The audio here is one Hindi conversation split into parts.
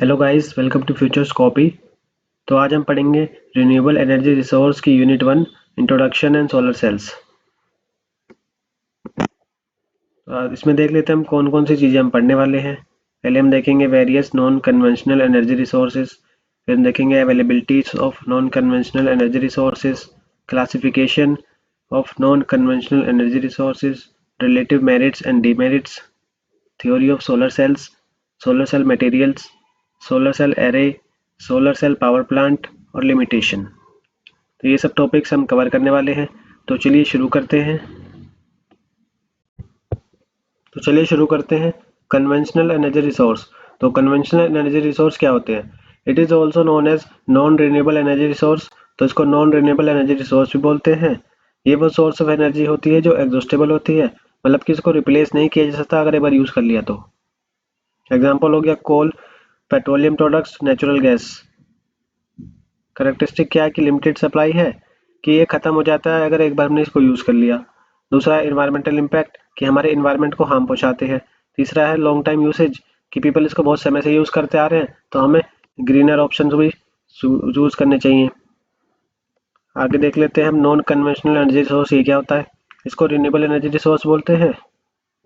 Hello guys, welcome to futures copy. तो आज हम पढ़ेंगे रिन्यूएबल एनर्जी रिसोर्स की unit 1 introduction and solar cells. इसमें देख लेते हैं हम कौन कौन सी चीज़ें हम पढ़ने वाले हैं। पहले हम देखेंगे various non conventional energy resources, फिर हम देखेंगे availabilities of non conventional energy resources, classification of non conventional energy resources, relative merits and demerits, theory of solar cells, solar cell materials, solar cell array, solar cell power plant और लिमिटेशन। तो ये सब टॉपिक्स हम कवर करने वाले हैं। तो चलिए शुरू करते हैं। Conventional energy resource. तो कन्वेंशनल एनर्जी रिसोर्स क्या होते हैं? It is also known as non renewable energy resource. तो इसको नॉन रिन्यूएबल एनर्जी रिसोर्स भी बोलते हैं। ये वो सोर्स ऑफ एनर्जी होती है जो एग्जॉस्टेबल होती है, मतलब कि इसको रिप्लेस नहीं किया जा सकता अगर एक बार यूज कर लिया तो। एग्जाम्पल हो गया coal, petroleum products, natural gas. Characteristic क्या है कि लिमिटेड सप्लाई है, कि ये खत्म हो जाता है अगर एक बार हमने इसको यूज कर लिया। दूसरा है इन्वायरमेंटल इम्पैक्ट, कि हमारे इन्वायरमेंट को हार्म पहुंचाते हैं। तीसरा है लॉन्ग टाइम यूसेज, कि पीपल इसको बहुत समय से यूज करते आ रहे हैं, तो हमें ग्रीनर ऑप्शन भी यूज करने चाहिए। आगे देख लेते हैं हम नॉन कन्वेंशनल एनर्जी रिसोर्स ये क्या होता है। इसको रिन्यूएबल एनर्जी रिसोर्स बोलते हैं।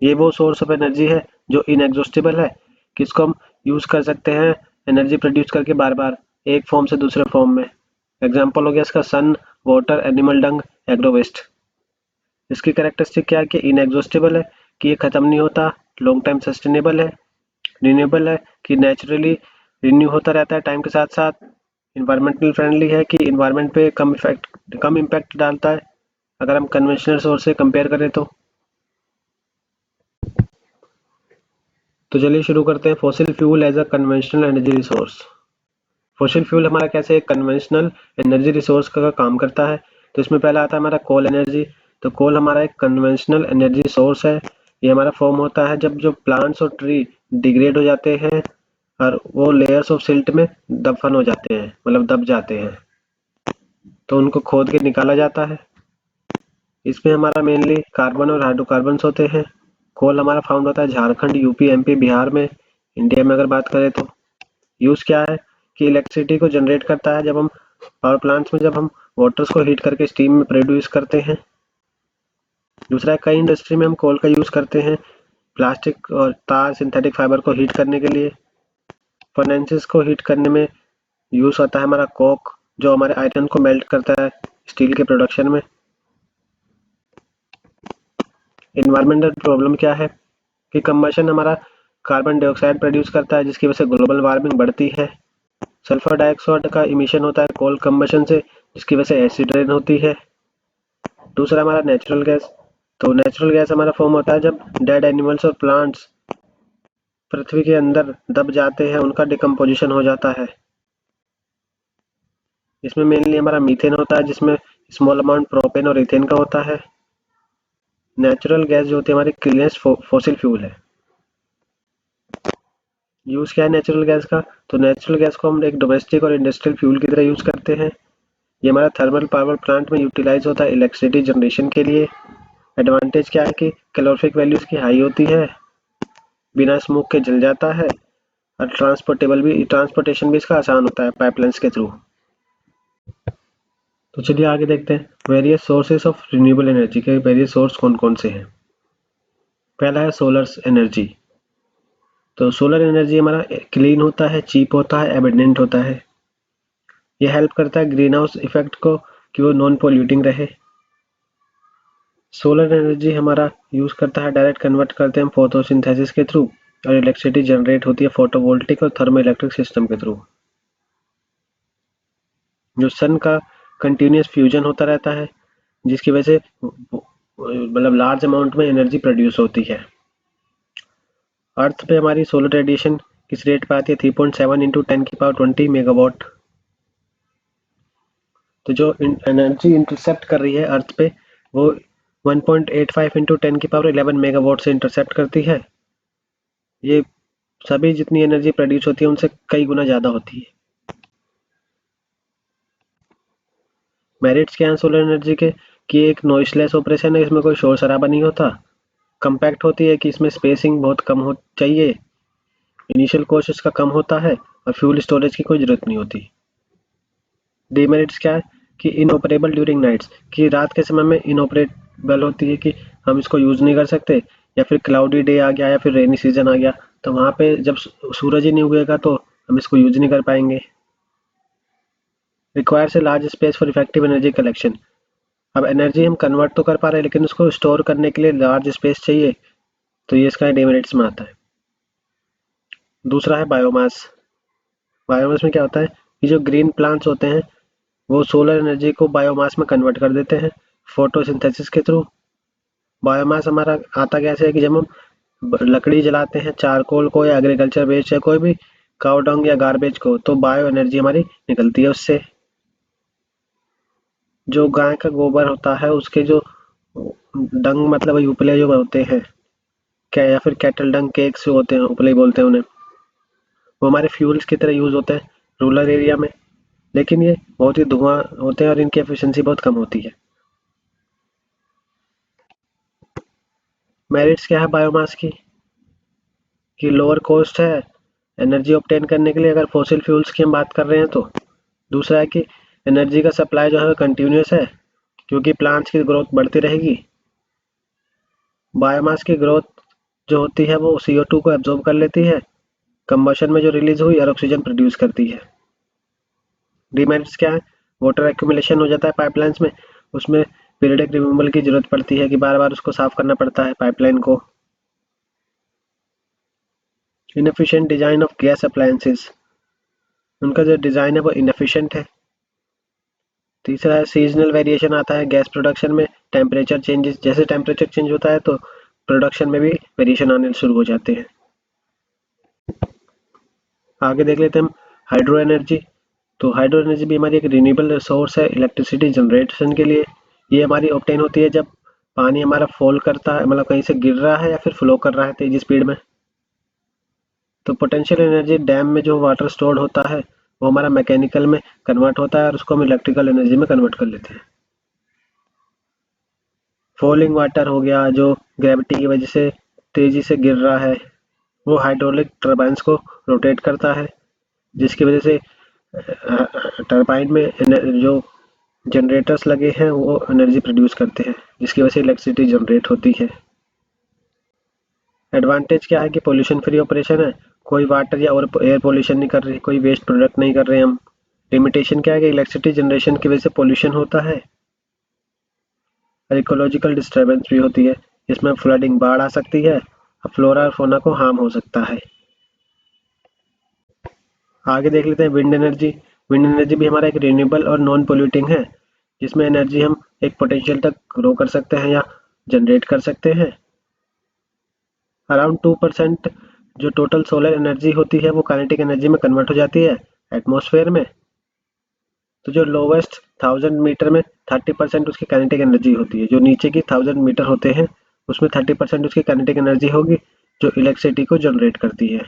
ये वो सोर्स ऑफ एनर्जी है जो इनएग्जॉस्टेबल है, कि इसको हम यूज कर सकते हैं एनर्जी प्रोड्यूस करके बार बार एक फॉर्म से दूसरे फॉर्म में। एग्जाम्पल हो गया इसका sun, water, animal dung, agro waste. इसकी कैरेक्टरिस्टिक क्या है कि इनएग्जॉस्टेबल है, कि ये खत्म नहीं होता, लॉन्ग टाइम सस्टेनेबल है, रिन्यूएबल है, कि नेचुरली रिन्यू होता रहता है टाइम के साथ साथ, इन्वायरमेंटल फ्रेंडली है, कि इन्वायरमेंट पे कम इम्पैक्ट डालता है अगर हम कन्वेंशनल सोर्स से कंपेयर करें तो चलिए शुरू करते हैं। Fossil fuel as a conventional energy resource. Fossil fuel हमारा कैसे एक कन्वेंशनल एनर्जी रिसोर्स का काम करता है। तो इसमें पहला आता है हमारा कोल एनर्जी। तो कोल हमारा एक कन्वेंशनल एनर्जी सोर्स है। ये हमारा फॉर्म होता है जब जो प्लांट्स और ट्री डिग्रेड हो जाते हैं और वो लेयर्स ऑफ सिल्ट में दफन हो जाते हैं, मतलब दब जाते हैं, तो उनको खोद के निकाला जाता है। इसमें हमारा मेनली कार्बन और हाइड्रोकार्बन्स होते हैं। कोल हमारा फाउंड होता है झारखंड, यूपी, एमपी, बिहार में। इंडिया में अगर बात करें तो यूज क्या है कि इलेक्ट्रिसिटी को जनरेट करता है जब हम पावर प्लांट्स में जब हम वाटर्स को हीट करके स्टीम में प्रोड्यूस करते हैं। दूसरा कई इंडस्ट्री में हम कोल का यूज करते हैं प्लास्टिक और तार, सिंथेटिक फाइबर को हीट करने के लिए। फर्नेसेस को हीट करने में यूज होता है हमारा कोक, जो हमारे आयरन को मेल्ट करता है स्टील के प्रोडक्शन में। इन्वायरमेंटल प्रॉब्लम क्या है कि कंबशन हमारा कार्बन डाइऑक्साइड प्रोड्यूस करता है, जिसकी वजह से ग्लोबल वार्मिंग बढ़ती है। सल्फर डाइऑक्साइड का इमिशन होता है कोल कंबशन से, जिसकी वजह से एसिड रेन होती है। दूसरा हमारा नेचुरल गैस। तो नेचुरल गैस हमारा फॉर्म होता है जब डेड एनिमल्स और प्लांट्स पृथ्वी के अंदर दब जाते हैं, उनका डिकम्पोजिशन हो जाता है। इसमें मेनली हमारा मीथेन होता है, जिसमें स्मॉल अमाउंट प्रोपेन और इथेन का होता है। नेचुरल गैस जो होती है हमारी क्लीनेस्ट फॉसिल फ्यूल है। यूज क्या है नेचुरल गैस का? तो नेचुरल गैस को हम एक डोमेस्टिक और इंडस्ट्रियल फ्यूल की तरह यूज करते हैं। ये हमारा थर्मल पावर प्लांट में यूटिलाइज होता है इलेक्ट्रिसिटी जनरेशन के लिए। एडवांटेज क्या है कि कैलोरीफिक वैल्यू इसकी हाई होती है, बिना स्मोक के जल जाता है, और ट्रांसपोर्टेशन भी इसका आसान होता है पाइपलाइंस के थ्रू। तो चलिए आगे देखते हैं various sources of renewable energy के वेरियस सोर्स कौन कौन से हैं। पहला है सोलर एनर्जी। तो सोलर एनर्जी हमारा क्लीन होता है, चीप होता है, एबंडेंट होता है। ये हेल्प करता है ग्रीन हाउस इफेक्ट को, कि वो नॉन पोल्यूटिंग रहे। सोलर एनर्जी हमारा यूज करता है, डायरेक्ट कन्वर्ट करते हैं हम फोटोसिंथेसिस के थ्रू, और इलेक्ट्रिसिटी जनरेट होती है फोटोवोल्टिक और थर्मो इलेक्ट्रिक सिस्टम के थ्रू। जो सन का कंटिन्यूस फ्यूजन होता रहता है, जिसकी वजह से मतलब लार्ज अमाउंट में एनर्जी प्रोड्यूस होती है। अर्थ पे हमारी सोलर रेडिएशन किस रेट पे आती है? 3.7 इंटू 10⁻20 मेगावाट। तो जो एनर्जी इंटरसेप्ट कर रही है अर्थ पे, वो 1.85 इंटू 10⁻11 मेगावाट से इंटरसेप्ट करती है। ये सभी जितनी एनर्जी प्रोड्यूस होती है उनसे कई गुना ज़्यादा होती है। मेरिट्स क्या हैं सोलर एनर्जी के? कि एक नॉइसलेस ऑपरेशन है, इसमें कोई शोर शराबा नहीं होता, कम्पैक्ट होती है, कि इसमें स्पेसिंग बहुत कम हो चाहिए, इनिशियल कॉस्ट इसका कम होता है, और फ्यूल स्टोरेज की कोई ज़रूरत नहीं होती। डीमेरिट्स क्या है कि इनऑपरेबल ड्यूरिंग नाइट्स, कि रात के समय में इनऑपरेबल होती है कि हम इसको यूज़ नहीं कर सकते, या फिर क्लाउडी डे आ गया या फिर रेनी सीजन आ गया तो वहाँ पे जब सूरज ही नहीं उगेगा तो हम इसको यूज़ नहीं कर पाएंगे। Requires a large space for effective energy collection, अब एनर्जी हम कन्वर्ट तो कर पा रहे हैं लेकिन उसको स्टोर करने के लिए लार्ज स्पेस चाहिए, तो ये इसका डीमेरिट्स में आता है। दूसरा है बायोमास। बायोमास में क्या होता है कि जो ग्रीन प्लांट्स होते हैं वो सोलर एनर्जी को बायोमास में कन्वर्ट कर देते हैं फोटोसिंथेसिस के थ्रू। बायोमास हमारा आता कैसे है कि जब हम लकड़ी जलाते हैं, चारकोल को या एग्रीकल्चर वेस्ट या कोई भी काउ डंग या गार्बेज को, तो बायो एनर्जी हमारी निकलती है उससे। जो गाय का गोबर होता है उसके जो डंग मतलब वही उपले जो होते हैं क्या, या फिर कैटल डंग केक्स जो होते हैं उपले बोलते हैं उन्हें, वो हमारे फ्यूल्स की तरह यूज होते हैं रूरल एरिया में, लेकिन ये बहुत ही धुआं होते हैं और इनकी एफिशिएंसी बहुत कम होती है। मेरिट्स क्या है बायोमास की कि लोअर कॉस्ट है एनर्जी ऑब्टेन करने के लिए अगर फॉसिल फ्यूल्स की हम बात कर रहे हैं तो। दूसरा है कि एनर्जी का सप्लाई जो है कंटिन्यूस है क्योंकि प्लांट्स की ग्रोथ बढ़ती रहेगी। बायोमास की ग्रोथ जो होती है वो CO2 को एब्जॉर्ब कर लेती है, कंबशन में जो रिलीज हुई और ऑक्सीजन प्रोड्यूस करती है। डीमेरिट्स क्या है, वाटर एक्यूमुलेशन हो जाता है पाइपलाइंस में, उसमें पीरियडिक रिमूवल की जरूरत पड़ती है कि बार बार उसको साफ करना पड़ता है पाइपलाइन को। Inefficient design of gas appliances, उनका जो डिजाइन है वो इनएफिशिएंट है। तीसरा है सीजनल वेरिएशन आता है गैस प्रोडक्शन में, टेम्परेचर चेंजेस, जैसे टेम्परेचर चेंज होता है तो प्रोडक्शन में भी वेरिएशन आने शुरू हो जाते हैं। आगे देख लेते हैं हम हाइड्रो एनर्जी। तो हाइड्रो एनर्जी भी हमारी एक रिन्यूएबल सोर्स है इलेक्ट्रिसिटी जनरेशन के लिए। ये हमारी ऑब्टेन होती है जब पानी हमारा फॉल करता है, मतलब कहीं से गिर रहा है या फिर फ्लो कर रहा है तेजी स्पीड में। तो पोटेंशियल एनर्जी डैम में जो वाटर स्टोर्ड होता है वो हमारा मैकेनिकल में कन्वर्ट होता है और उसको हम इलेक्ट्रिकल एनर्जी में कन्वर्ट कर लेते हैं। फॉलिंग वाटर हो गया जो ग्रेविटी की वजह से तेजी से गिर रहा है, वो हाइड्रोलिक टर्बाइंस को रोटेट करता है जिसकी वजह से टर्बाइन में जो जनरेटर्स लगे हैं वो एनर्जी प्रोड्यूस करते हैं जिसकी वजह से इलेक्ट्रिसिटी जनरेट होती है। एडवांटेज क्या है कि पोल्यूशन फ्री ऑपरेशन है, कोई वाटर या और एयर पोल्यूशन नहीं कर रही, कोई वेस्ट प्रोडक्ट नहीं कर रहे हम। लिमिटेशन क्या है कि इलेक्ट्रिसिटी जनरेशन की वजह से पोल्यूशन होता है और इकोलॉजिकल डिस्टर्बेंस भी होती है, इसमें फ्लडिंग बाढ़ आ सकती है और फ्लोरा और फौना को हार्म हो सकता है। आगे देख लेते हैं विंड एनर्जी। विंड एनर्जी भी हमारा एक रिन्यूएबल और नॉन पोल्यूटिंग है जिसमें एनर्जी हम एक पोटेंशियल तक ग्रो कर सकते हैं या जनरेट कर सकते हैं। अराउंड 2% जो टोटल सोलर एनर्जी होती है वो काइनेटिक एनर्जी में कन्वर्ट हो जाती है एटमॉस्फेयर में। तो जो लोवेस्ट 1000 मीटर में 30% उसकी काइनेटिक एनर्जी होती है, जो नीचे की 1000 मीटर होते हैं उसमें 30% उसकी काइनेटिक एनर्जी होगी जो इलेक्ट्रिसिटी को जनरेट करती है।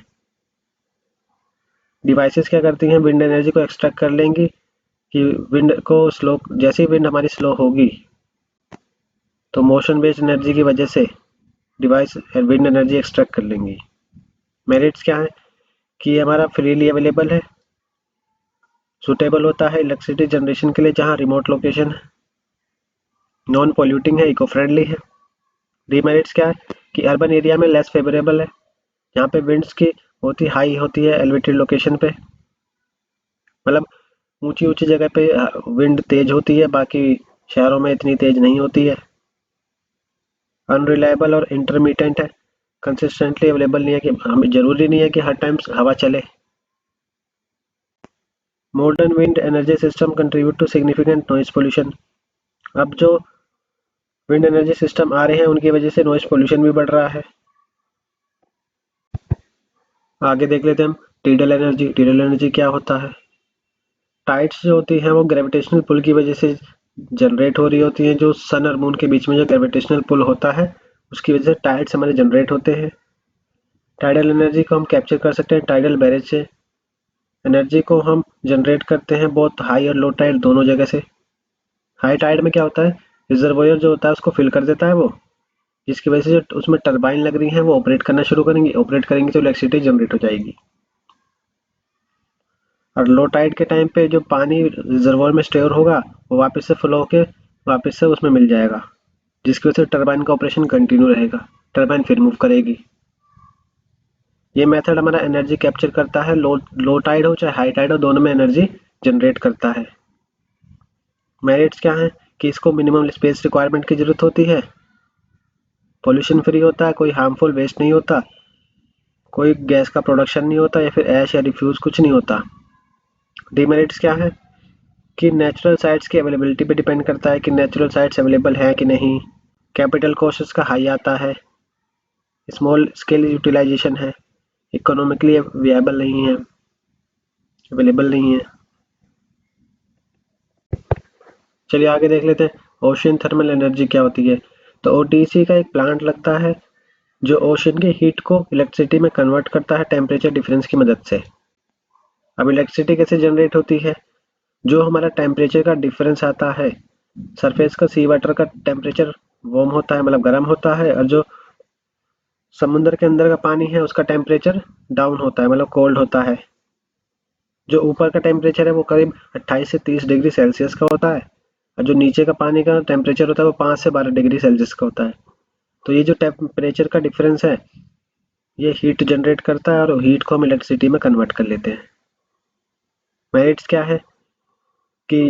डिवाइसेस क्या करती हैं, विंड एनर्जी को एक्सट्रैक्ट कर लेंगी कि विंड को स्लो, जैसे ही विंड हमारी स्लो होगी तो मोशन बेस्ड एनर्जी की वजह से डिवाइस विंड एनर्जी एक्सट्रैक्ट कर लेंगी। मेरिट्स क्या है कि ये हमारा फ्रीली अवेलेबल है, सुटेबल होता है इलेक्ट्रिसिटी जनरेशन के लिए जहाँ रिमोट लोकेशन है, नॉन पोल्यूटिंग है, इको फ्रेंडली है। डीमेरिट्स क्या है कि अर्बन एरिया में लेस फेवरेबल है, यहाँ पे विंड्स की बहुत ही हाई होती है एलिवेटेड लोकेशन पे, मतलब ऊंची ऊंची जगह पे विंड तेज होती है, बाकी शहरों में इतनी तेज नहीं होती है। अनरिलायबल और इंटरमिटेंट है, कंसिस्टेंटली अवेलेबल नहीं है कि हमें जरूरी नहीं है कि हर टाइम हवा चले। Modern wind energy system contribute to significant noise pollution, अब जो विंड एनर्जी सिस्टम आ रहे हैं उनकी वजह से नॉइज पोल्यूशन भी बढ़ रहा है। आगे देख लेते हैं हम टीडल एनर्जी। टीडल एनर्जी क्या होता है, टाइड्स जो होती हैं वो ग्रेविटेशनल पुल की वजह से जनरेट हो रही होती हैं, जो सन और मून के बीच में जो ग्रेविटेशनल पुल होता है उसकी वजह से टाइड्स हमारे जनरेट होते हैं। टाइडल एनर्जी को हम कैप्चर कर सकते हैं टाइडल बैरेज से, एनर्जी को हम जनरेट करते हैं बहुत हाई और लो टाइड दोनों जगह से। हाई टाइड में क्या होता है, रिजर्वोयर जो होता है उसको फिल कर देता है वो, जिसकी वजह से जो उसमें टरबाइन लग रही है वो ऑपरेट करना शुरू करेंगी, ऑपरेट करेंगी तो इलेक्ट्रिसिटी जनरेट हो जाएगी। और लो टाइड के टाइम पे जो पानी रिजर्वोयर में स्टोर होगा वो वापस से फ्लो होके वापस से उसमें मिल जाएगा, जिसकी वजह से टरबाइन का ऑपरेशन कंटिन्यू रहेगा, टरबाइन फिर मूव करेगी। ये मेथड हमारा एनर्जी कैप्चर करता है, लो टाइड हो चाहे हाई टाइड हो, दोनों में एनर्जी जनरेट करता है। मेरिट्स क्या है कि इसको मिनिमम स्पेस रिक्वायरमेंट की जरूरत होती है, पोल्यूशन फ्री होता है, कोई हार्मफुल वेस्ट नहीं होता, कोई गैस का प्रोडक्शन नहीं होता या फिर ऐश या रिफ्यूज कुछ नहीं होता। डीमेरिट्स क्या है कि नेचुरल साइट्स की अवेलेबिलिटी पे डिपेंड करता है कि नेचुरल साइट्स अवेलेबल हैं कि नहीं, कैपिटल कॉस्ट इसका हाई आता है, स्मॉल स्केल यूटिलाइजेशन है, इकोनॉमिकली विएबल नहीं है, अवेलेबल नहीं है। चलिए आगे देख लेते हैं ओशियन थर्मल एनर्जी क्या होती है। तो ओटीसी का एक प्लांट लगता है जो ओशन की हीट को इलेक्ट्रिसिटी में कन्वर्ट करता है टेम्परेचर डिफरेंस की मदद से। अब इलेक्ट्रिसिटी कैसे जनरेट होती है, जो हमारा टेम्परेचर का डिफरेंस आता है, सरफेस का सी वाटर का टेम्परेचर वार्म होता है मतलब गर्म होता है, और जो समुद्र के अंदर का पानी है उसका टेम्परेचर डाउन होता है मतलब कोल्ड होता है। जो ऊपर का टेम्परेचर है वो करीब 28 से 30 डिग्री सेल्सियस का होता है, और जो नीचे का पानी का टेम्परेचर होता है वो 5 से 12 डिग्री सेल्सियस का होता है। तो ये जो टेम्परेचर का डिफरेंस है ये हीट जनरेट करता है और हीट को हम इलेक्ट्रिसिटी में कन्वर्ट कर लेते हैं। मेरिट्स क्या है कि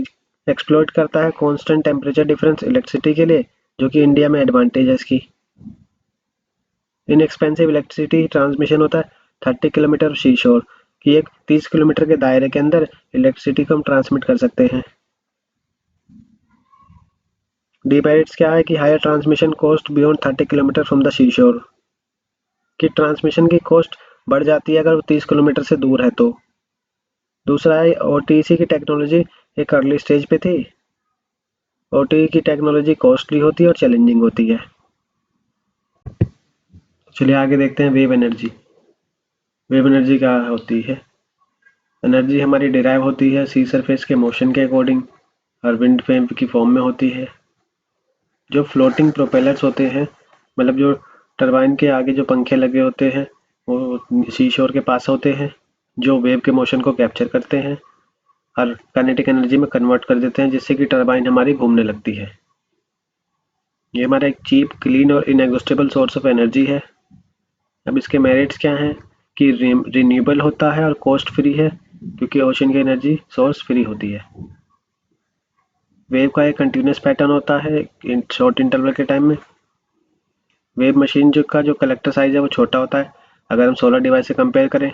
एक्सप्लॉइट करता है कांस्टेंट टेम्परेचर डिफरेंस इलेक्ट्रिसिटी के लिए, जो कि इंडिया में एडवांटेज है इसकी। इनएक्सपेंसिव इलेक्ट्रिसिटी ट्रांसमिशन होता है 30 किलोमीटर सी शोर, कि एक 30 किलोमीटर के दायरे के अंदर इलेक्ट्रिसिटी को हम ट्रांसमिट कर सकते हैं। डिमेरिट्स क्या है कि higher transmission cost beyond 30 kilometre from the seashore, कि ट्रांसमिशन की कॉस्ट बढ़ जाती है अगर वो 30 किलोमीटर से दूर है तो। दूसरा है ओटीसी की टेक्नोलॉजी एक अर्ली स्टेज पे थी, ओटीई की टेक्नोलॉजी कॉस्टली होती है और चैलेंजिंग होती है। चलिए आगे देखते हैं वेव एनर्जी। वेव एनर्जी क्या होती है। एनर्जी हमारी डिराइव होती है सी सरफेस के मोशन के अकॉर्डिंग और विंड वेव की फॉर्म में होती है। जो फ्लोटिंग प्रोपेलर्स होते हैं मतलब जो टरबाइन के आगे जो पंखे लगे होते हैं वो सी शोर के पास होते हैं, जो वेव के मोशन को कैप्चर करते हैं और काइनेटिक एनर्जी में कन्वर्ट कर देते हैं, जिससे कि टरबाइन हमारी घूमने लगती है। ये हमारा एक चीप, क्लीन और इनएग्जॉस्टेबल सोर्स ऑफ एनर्जी है। अब इसके मेरिट्स क्या हैं कि रिन्यूएबल होता है और कॉस्ट फ्री है, क्योंकि ओशन की एनर्जी सोर्स फ्री होती है। वेव का एक कंटिन्यूस पैटर्न होता है शॉर्ट इंटरवल के टाइम में। वेव मशीन जो कलेक्टर साइज है वो छोटा होता है अगर हम सोलर डिवाइस से कंपेयर करें।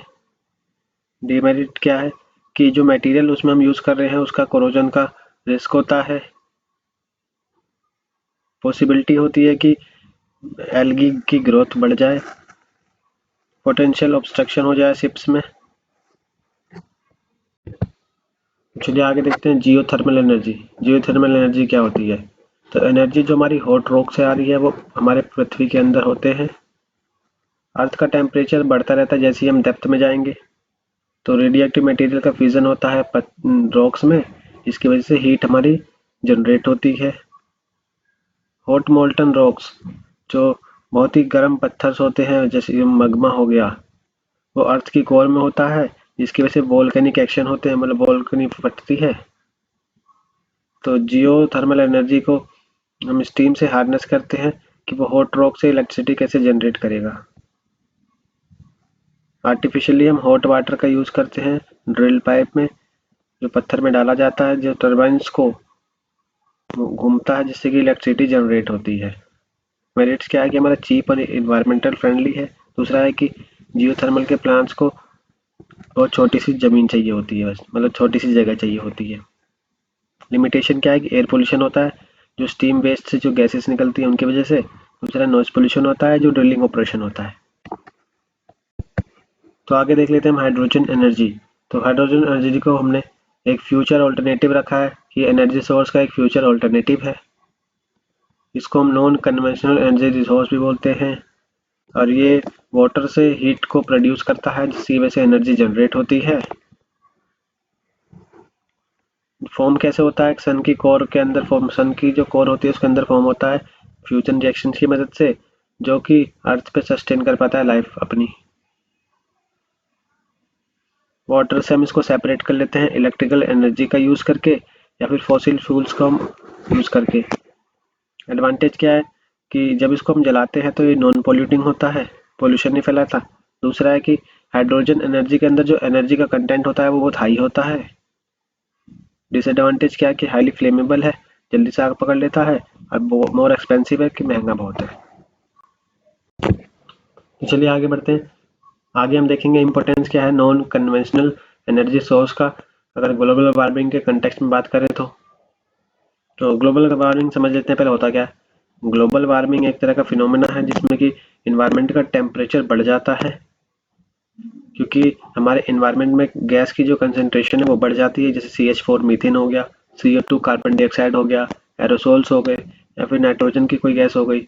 डीमेरिट क्या है कि जो मटेरियल उसमें हम यूज़ कर रहे हैं उसका कोरोजन का रिस्क होता है। पॉसिबिलिटी होती है कि एल्गी की ग्रोथ बढ़ जाए, पोटेंशियल ऑब्स्ट्रक्शन हो जाए शिप्स में। चलिए आगे देखते हैं जियोथर्मल एनर्जी। जियोथर्मल एनर्जी क्या होती है। तो एनर्जी जो हमारी हॉट रॉक से आ रही है वो हमारे पृथ्वी के अंदर होते हैं। अर्थ का टेम्परेचर बढ़ता रहता है जैसे ही हम डेप्थ में जाएंगे, तो रेडियो एक्टिव मटेरियल का फ्यूजन होता है रॉक्स में, जिसकी वजह से हीट हमारी जनरेट होती है। हॉट मोल्टन रॉक्स जो बहुत ही गर्म पत्थर होते हैं जैसे मगमा हो गया, वो अर्थ की कोर में होता है, जिसकी वजह से वोल्केनिक एक्शन होते हैं मतलब वोल्केनिक फटती है। तो जियो थर्मल एनर्जी को हम स्टीम से हार्नेस करते हैं कि वो हॉट रॉक से इलेक्ट्रिसिटी कैसे जनरेट करेगा। आर्टिफिशियली हम हॉट वाटर का यूज़ करते हैं ड्रिल पाइप में, जो पत्थर में डाला जाता है, जो टर्बाइन्स को घूमता है जिससे कि इलेक्ट्रिसिटी जनरेट होती है। मेरिट्स क्या है कि हमारा चीप और इन्वायरमेंटल फ्रेंडली है। दूसरा है कि जियोथर्मल के प्लांट्स को बहुत छोटी सी ज़मीन चाहिए होती है, बस मतलब छोटी सी जगह चाहिए होती है। लिमिटेशन क्या है कि एयर पोल्यूशन होता है जो स्टीम वेस्ट से जो गैसेस निकलती है उनकी वजह से। दूसरा नॉइज पोल्यूशन होता है जो ड्रिलिंग ऑपरेशन होता है। तो आगे देख लेते हैं हम हाइड्रोजन एनर्जी। तो हाइड्रोजन एनर्जी को हमने एक फ्यूचर ऑल्टरनेटिव रखा है कि एनर्जी सोर्स का एक फ्यूचर ऑल्टरनेटिव है। इसको हम नॉन कन्वेंशनल एनर्जी रिसोर्स भी बोलते हैं, और ये वाटर से हीट को प्रोड्यूस करता है जिसकी वजह से एनर्जी जनरेट होती है। फॉर्म कैसे होता है, सन की कोर के अंदर फॉर्म, सन की जो कोर होती है उसके अंदर फॉर्म होता है फ्यूजन रिएक्शन की मदद से, जो कि अर्थ पे सस्टेन कर पाता है लाइफ अपनी। वाटर से हम इसको सेपरेट कर लेते हैं इलेक्ट्रिकल एनर्जी का यूज़ करके या फिर फॉसिल फ्यूल्स को हम यूज़ करके। एडवांटेज क्या है कि जब इसको हम जलाते हैं तो ये नॉन पोल्यूटिंग होता है, पोल्यूशन नहीं फैलाता। दूसरा है कि हाइड्रोजन एनर्जी के अंदर जो एनर्जी का कंटेंट होता है वो बहुत हाई होता है। डिसएडवांटेज क्या है कि हाईली फ्लेमेबल है, जल्दी से आग पकड़ लेता है, और मोर एक्सपेंसिव है कि महंगा बहुत है। तो चलिए आगे बढ़ते हैं। आगे हम देखेंगे इम्पोर्टेंस क्या है नॉन कन्वेंशनल एनर्जी सोर्स का, अगर ग्लोबल वार्मिंग के कंटेक्स्ट में बात करें तो ग्लोबल वार्मिंग समझ लेते हैं पहले होता क्या है। ग्लोबल वार्मिंग एक तरह का फिनोमेना है जिसमें कि इन्वायरमेंट का टेम्परेचर बढ़ जाता है, क्योंकि हमारे इन्वायरमेंट में गैस की जो कंसेंट्रेशन है वो बढ़ जाती है, जैसे CH4 मीथेन हो गया, CO2 कार्बन डाइऑक्साइड हो गया, एरोसोल्स हो गए, या फिर नाइट्रोजन की कोई गैस हो गई,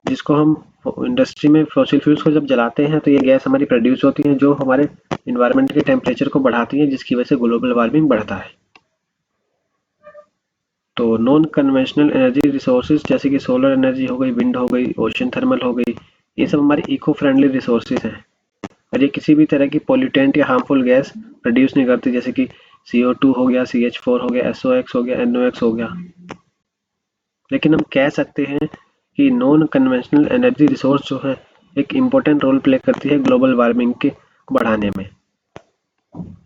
जिसको हम इंडस्ट्री में फॉसिल फ्यूल्स को जब जलाते हैं तो ये गैस हमारी प्रोड्यूस होती है जो हमारे इन्वायरमेंट के टेम्परेचर को बढ़ाती है, जिसकी वजह से ग्लोबल वार्मिंग बढ़ता है। तो नॉन कन्वेंशनल एनर्जी रिसोर्सेज जैसे कि सोलर एनर्जी हो गई, विंड हो गई, ओशन थर्मल हो गई, ये सब हमारी इको फ्रेंडली रिसोर्सेज हैं, और ये किसी भी तरह की पोल्यूटेंट या हार्मफुल गैस प्रोड्यूस नहीं करती, जैसे कि CO2 हो गया, CH4 हो गया, SOX हो गया, NOx हो गया। लेकिन हम कह सकते हैं कि नॉन कन्वेंशनल एनर्जी रिसोर्स जो है एक इम्पोर्टेंट रोल प्ले करती है ग्लोबल वार्मिंग के बढ़ाने में।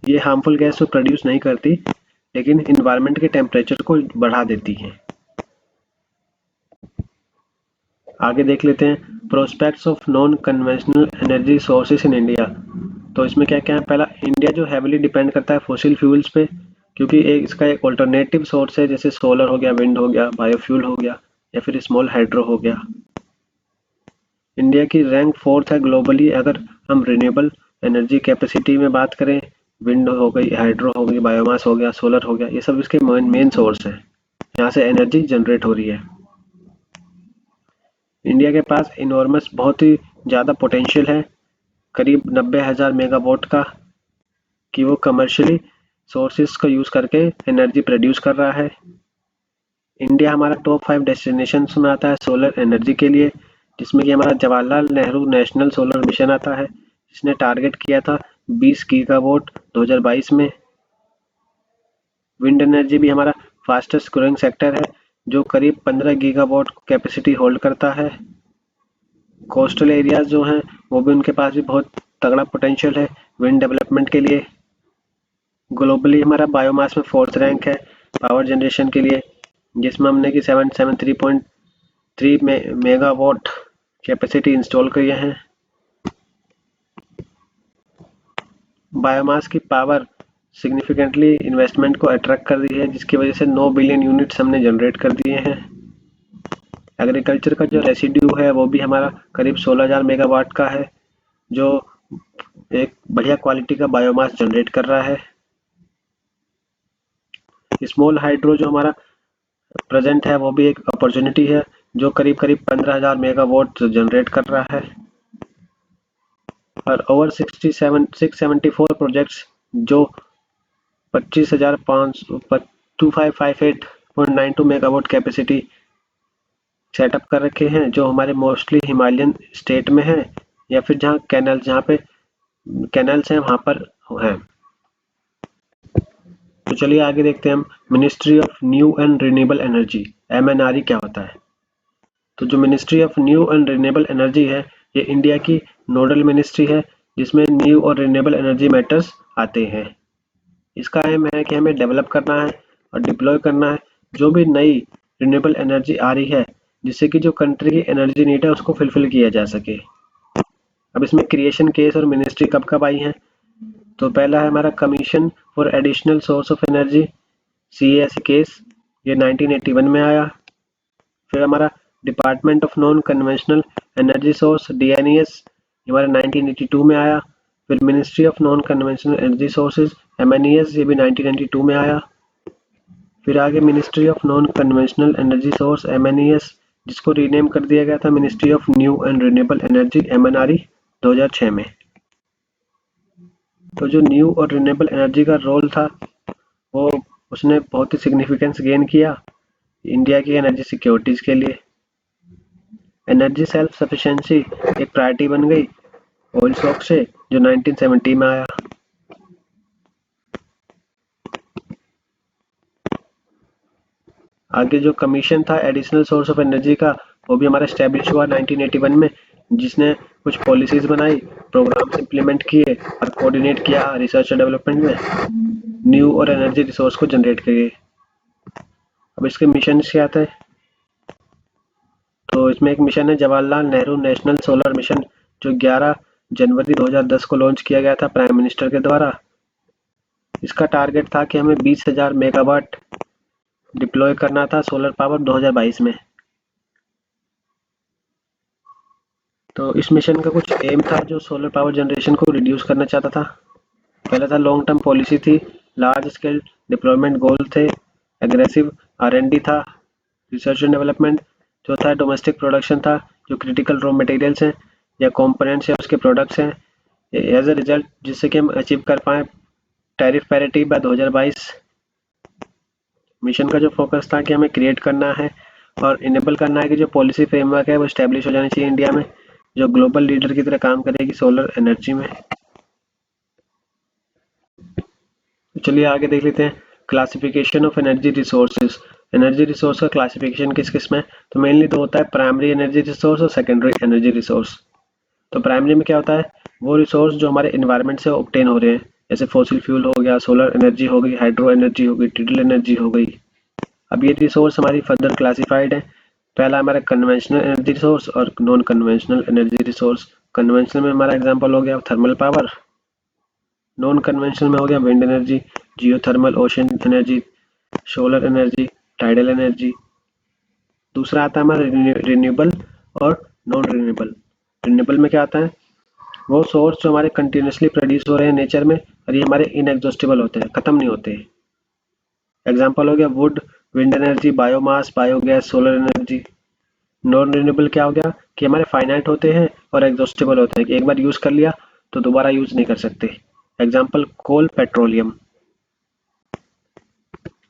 ये हार्मफुल गैस तो प्रोड्यूस नहीं करती, लेकिन इन्वायरमेंट के टेम्परेचर को बढ़ा देती हैं। आगे देख लेते हैं prospects of non conventional energy sources in India. तो इसमें क्या क्या है, पहला इंडिया जो हैविली डिपेंड करता है फॉसिल फ्यूल्स पे, क्योंकि इसका एक ऑल्टरनेटिव सोर्स है, जैसे सोलर हो गया, विंड हो गया, बायोफ्यूल हो गया, या फिर स्मॉल हाइड्रो हो गया। इंडिया की रैंक 4th है ग्लोबली अगर हम रिन्यूएबल एनर्जी कैपेसिटी में बात करें। विंड हो गई, हाइड्रो हो गई, बायोमास हो गया, सोलर हो गया, ये सब इसके मेन सोर्स है, यहाँ से एनर्जी जनरेट हो रही है। इंडिया के पास इनॉर्मस बहुत ही ज़्यादा पोटेंशियल है, करीब 90,000 मेगावाट का, कि वो कमर्शियली सोर्सेज को यूज़ करके एनर्जी प्रोड्यूस कर रहा है। इंडिया हमारा टॉप 5 डेस्टिनेशन में आता है सोलर एनर्जी के लिए, जिसमें कि हमारा Jawaharlal Nehru national solar mission आता है, जिसने टारगेट किया था 20 गीगावाट 2022 में। विंड एनर्जी भी हमारा फास्टेस्ट ग्रोइंग सेक्टर है, जो करीब 15 गीगावाट कैपेसिटी होल्ड करता है। कोस्टल एरियाज जो हैं वो भी उनके पास भी बहुत तगड़ा पोटेंशियल है विंड डेवलपमेंट के लिए। ग्लोबली हमारा बायोमास में 4th रैंक है पावर जनरेशन के लिए, जिसमें हमने कि 773 मेगावाट कैपेसिटी इंस्टॉल किए हैं। बायोमास की पावर सिग्निफिकेंटली इन्वेस्टमेंट को अट्रैक्ट कर रही है, जिसकी वजह से 9 बिलियन यूनिट्स हमने जनरेट कर दिए हैं। एग्रीकल्चर का जो रेसिड्यू है वो भी हमारा करीब 16,000 मेगावाट का है, जो एक बढ़िया क्वालिटी का बायोमास जनरेट कर रहा है। स्मॉल हाइड्रो जो हमारा प्रेजेंट है वो भी एक अपॉर्चुनिटी है, जो करीब करीब 15,000 मेगावाट जनरेट कर रहा है। और ओवर 674 प्रोजेक्ट्स जो 2558.92 मेगावाट कैपेसिटी सेटअप कर रखे हैं, जो हमारे मोस्टली हिमालयन स्टेट में है, या फिर जहाँ पे कैनल्स हैं वहाँ पर हैं। तो चलिए आगे देखते हैं हम ministry of new and renewable energy, MNRE क्या होता है। तो जो ministry of new and renewable energy है, ये इंडिया की नोडल मिनिस्ट्री है, जिसमें न्यू और रिन्यूएबल एनर्जी मैटर्स आते हैं। इसका एम है कि हमें डेवलप करना है और डिप्लॉय करना है जो भी नई रिन्यूएबल एनर्जी आ रही है, जिससे कि जो कंट्री की एनर्जी नीड है उसको फुलफिल किया जा सके। अब इसमें क्रिएशन केस और मिनिस्ट्री कब कब आई है, तो पहला है हमारा commission for additional source of energy, CESC case, ये 1981 में आया। फिर हमारा department of non conventional energy source, DNES, हमारा 1982 में आया। फिर ministry of non conventional energy sources, MNES, ये भी 1992 में आया। फिर आगे ministry of non conventional energy source, MNES, जिसको रीनेम कर दिया गया था ministry of new and renewable energy, MNRE, 2006 में। तो जो न्यू और रिन्यूएबल एनर्जी का रोल था वो उसने बहुत ही सिग्निफिकेंस गेन किया इंडिया की एनर्जी सिक्योरिटीज के लिए। एनर्जी सेल्फ सफिशिएंसी एक प्रायोरिटी बन गई ऑयल शॉक से, जो 1970 में आया। आगे जो कमीशन था एडिशनल सोर्स ऑफ एनर्जी का, वो भी हमारा स्टैब्लिश हुआ 1981 में, जिसने कुछ पॉलिसीज बनाई, प्रोग्राम्स इंप्लीमेंट किए और कोऑर्डिनेट किया रिसर्च और डेवलपमेंट में न्यू और एनर्जी रिसोर्स को जनरेट किए। अब इसके मिशन क्या थे? तो इसमें एक मिशन है Jawaharlal Nehru national solar mission, जो 11 जनवरी 2010 को लॉन्च किया गया था प्राइम मिनिस्टर के द्वारा। इसका टारगेट था कि हमें 20,000 मेगावाट डिप्लॉय करना था सोलर पावर 2022 में। तो इस मिशन का कुछ एम था जो सोलर पावर जनरेशन को रिड्यूस करना चाहता था। पहला था लॉन्ग टर्म पॉलिसी थी, लार्ज स्केल डिप्लॉयमेंट गोल थे, एग्रेसिव R&D था, रिसर्च एंड डेवलपमेंट जो था, डोमेस्टिक प्रोडक्शन था, जो क्रिटिकल रॉ मटेरियल्स हैं या कंपोनेंट्स या उसके प्रोडक्ट्स हैं, एज अ रिजल्ट जिससे कि हम अचीव कर पाए टैरिफ पैरिटी बाय 2022। मिशन का जो फोकस था कि हमें क्रिएट करना है और इनेबल करना है कि जो पॉलिसी फ्रेमवर्क है वो स्टैब्लिश हो जानी चाहिए इंडिया में, जो ग्लोबल लीडर की तरह काम करेगी सोलर एनर्जी में। चलिए आगे देख लेते हैं classification of energy resources. Energy resource का क्लासिफिकेशन किस किस में? तो मेनली दो होता है, प्राइमरी एनर्जी रिसोर्स और सेकेंडरी एनर्जी रिसोर्स। तो प्राइमरी में क्या होता है? वो रिसोर्स जो हमारे इन्वायरमेंट से ऑब्टेन हो रहे हैं, जैसे फॉसिल फ्यूल हो गया, सोलर एनर्जी हो गई, हाइड्रो एनर्जी हो गई, टिडल एनर्जी हो गई। अब ये रिसोर्स हमारी फर्दर क्लासिफाइड है। पहला हमारा कन्वेंशनल एनर्जी रिसोर्स और non conventional energy resource. Conventional में हमारा एग्जांपल हो गया थर्मल पावर, नॉन कन्वेंशनल में हो गया wind energy, geothermal, ocean energy, solar energy, tidal energy. दूसरा आता है हमारा रिन्यूएबल और नॉन रिन्यूएबल। रिन्यूएबल में क्या आता है? वो सोर्स जो हमारे कंटिन्यूसली प्रोड्यूस हो रहे हैं नेचर में और ये हमारे इनएग्जॉस्टिबल होते हैं, खत्म नहीं होते। एग्जांपल हो गया would, wind energy, biomass, biogas, solar energy. Non renewable क्या हो गया कि हमारे फाइनाइट होते हैं और एग्जॉस्टिबल होते हैं, कि एक बार यूज कर लिया तो दोबारा यूज नहीं कर सकते। एग्जांपल कोल, पेट्रोलियम।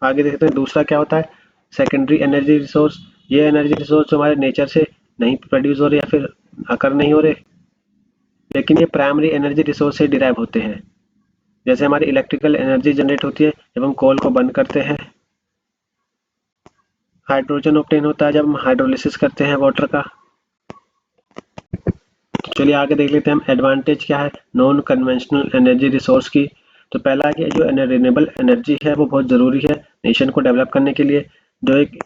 आगे देखते हैं दूसरा क्या होता है, सेकेंडरी एनर्जी रिसोर्स। ये एनर्जी रिसोर्स जो हमारे नेचर से नहीं प्रोड्यूस हो रहे या फिर अकर नहीं हो रहे, लेकिन ये प्राइमरी एनर्जी रिसोर्स से डिराइव होते हैं। जैसे हमारी इलेक्ट्रिकल एनर्जी जनरेट होती है जब हम कोल को बर्न करते हैं। हाइड्रोजन ऑब्टेन होता है जब हम हाइड्रोलिसिस करते हैं वाटर का। तो चलिए आगे देख लेते हैं हम एडवांटेज क्या है नॉन कन्वेंशनल एनर्जी रिसोर्स की। तो पहला है कि जो रिन्यूएबल एनर्जी है वो बहुत ज़रूरी है नेशन को डेवलप करने के लिए, जो एक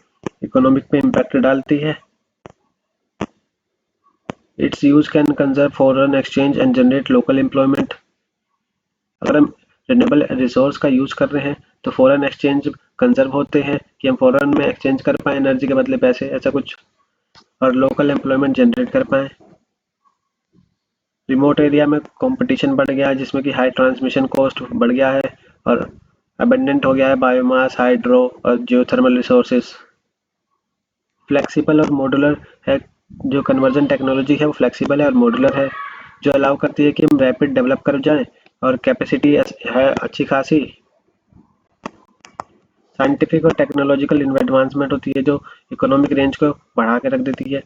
इकोनॉमिक पे इम्पैक्ट डालती है। It's use can conserve foreign exchange and generate local employment. अगर हम रिन्यूएबल रिसोर्स का यूज कर रहे हैं तो फॉरेन एक्सचेंज कंजर्व होते हैं कि हम फॉरेन में एक्सचेंज कर पाए एनर्जी के बदले पैसे, ऐसा कुछ, और लोकल एम्प्लॉयमेंट जनरेट कर पाए। रिमोट एरिया में कंपटीशन बढ़ गया है जिसमें कि हाई ट्रांसमिशन कॉस्ट बढ़ गया है और अबंडेंट हो गया है बायोमास, हाइड्रो और जियोथर्मल रिसोर्सेज। फ्लेक्सिबल और मॉड्यूलर है, जो कन्वर्जन टेक्नोलॉजी है वो फ्लेक्सिबल है और मॉड्यूलर है, जो अलाउ करती है कि हम रैपिड डेवलप कर जाएं और कैपेसिटी है अच्छी खासी। साइंटिफिक और टेक्नोलॉजिकल एडवांसमेंट होती है जो इकोनॉमिक रेंज को बढ़ा के रख देती है,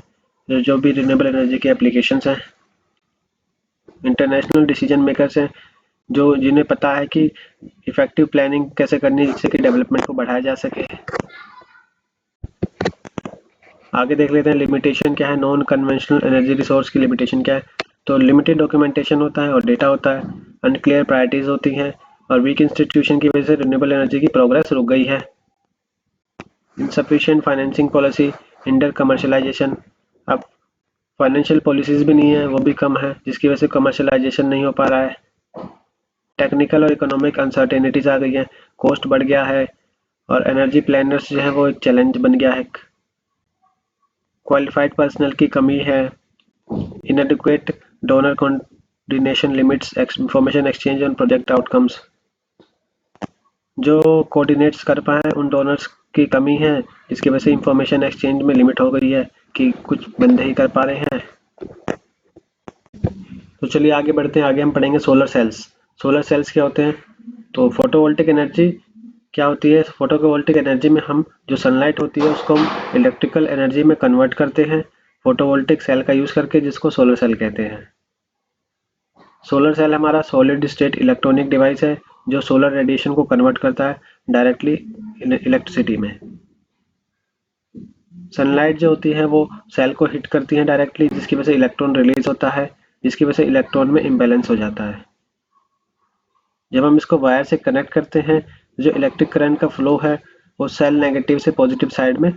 जो भी रिन्यूएबल एनर्जी के एप्लीकेशंस हैं। इंटरनेशनल डिसीजन मेकर्स हैं जो जिन्हें पता है कि इफेक्टिव प्लानिंग कैसे करनी है जिससे कि डेवलपमेंट को बढ़ाया जा सके। आगे देख लेते हैं लिमिटेशन क्या है नॉन कन्वेंशनल एनर्जी रिसोर्स की। लिमिटेशन क्या है? तो लिमिटेड डॉक्यूमेंटेशन होता है और डेटा होता है, अनक्लियर प्रायोरिटीज होती हैं और वीक इंस्टीट्यूशन की वजह से रिन्यूएबल एनर्जी की प्रोग्रेस रुक गई है। Insufficient financing policy, hinder commercialisation. अब फाइनेंशियल पॉलिसीज भी नहीं है, वो भी कम है, जिसकी वजह से कमर्शलाइजेशन नहीं हो पा रहा है। टेक्निकल और इकोनॉमिक अनसर्टेनिटीज आ गई है, कॉस्ट बढ़ गया है और एनर्जी प्लानर्स जो है वो एक चैलेंज बन गया है। क्वालिफाइड पर्सनल की कमी है, inadequate donor coordination limits information exchange on project outcomes। जो कोऑर्डिनेट्स कर पाए उन डोनर्स की कमी है जिसकी वजह से इंफॉर्मेशन एक्सचेंज में लिमिट हो गई है कि कुछ बंदे ही कर पा रहे हैं। तो चलिए आगे बढ़ते हैं, आगे हम पढ़ेंगे सोलर सेल्स। सोलर सेल्स क्या होते हैं? तो फोटोवोल्टिक एनर्जी क्या होती है? फोटोवोल्टिक एनर्जी में हम जो सनलाइट होती है उसको हम इलेक्ट्रिकल एनर्जी में कन्वर्ट करते हैं फोटोवोल्टिक सेल का यूज करके, जिसको सोलर सेल कहते हैं। सोलर सेल हमारा सॉलिड स्टेट इलेक्ट्रॉनिक डिवाइस है जो सोलर रेडिएशन को कन्वर्ट करता है डायरेक्टली इलेक्ट्रिसिटी में। सनलाइट जो होती है वो सेल को हिट करती है डायरेक्टली, जिसकी वजह से इलेक्ट्रॉन रिलीज होता है, जिसकी वजह से इलेक्ट्रॉन में इम्बैलेंस हो जाता है। जब हम इसको वायर से कनेक्ट करते हैं, जो इलेक्ट्रिक करंट का फ्लो है वो सेल नेगेटिव से पॉजिटिव साइड में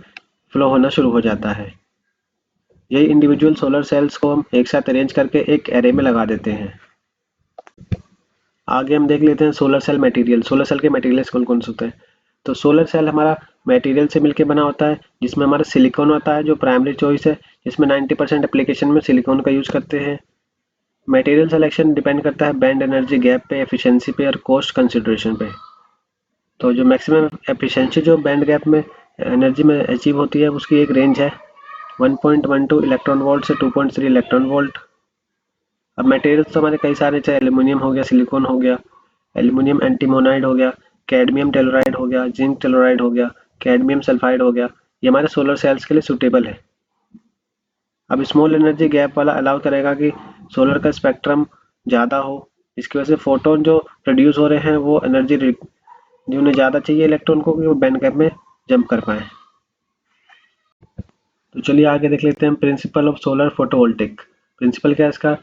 फ्लो होना शुरू हो जाता है। यही इंडिविजुअल सोलर सेल्स को हम एक साथ अरेंज करके एक एरे में लगा देते हैं। आगे हम देख लेते हैं solar cell material. Solar cell के मटेरियल्स कौन कौन से होते हैं। तो सोलर सेल हमारा मटेरियल से मिलकर बना होता है, जिसमें हमारा सिलिकॉन होता है जो प्राइमरी चॉइस है, जिसमें 90% एप्लीकेशन में सिलिकॉन का यूज करते हैं। मटेरियल सिलेक्शन डिपेंड करता है बैंड एनर्जी गैप पे, एफिशिएंसी पे और कॉस्ट कंसिडरेशन पे। तो जो मैक्सिमम एफिशिएंसी जो बैंड गैप में एनर्जी में अचीव होती है उसकी एक रेंज है 1.12 इलेक्ट्रॉन वोल्ट से 2.3 इलेक्ट्रॉन वोल्ट। अब मटेरियल्स तो हमारे कई सारे, चाहे एल्यूमिनियम हो गया, सिलिकॉन हो गया, एल्यूमिनियम एंटीमोनाइड हो गया, कैडमियम टेलोराइड हो गया, जिंक टेलोराइड हो गया, कैडमियम सल्फाइड हो गया, ये हमारे सोलर सेल्स के लिए सूटेबल है। अब स्मॉल एनर्जी गैप वाला अलाउ करेगा कि सोलर का स्पेक्ट्रम ज़्यादा हो, इसकी वजह से फोटोन जो प्रोड्यूस हो रहे हैं वो एनर्जी जो उन्हें ज़्यादा चाहिए इलेक्ट्रॉन को, कि वो बैंड गैप में जंप कर पाए। तो चलिए आगे देख लेते हैं principle of solar photovoltaic. Principle क्या है इसका,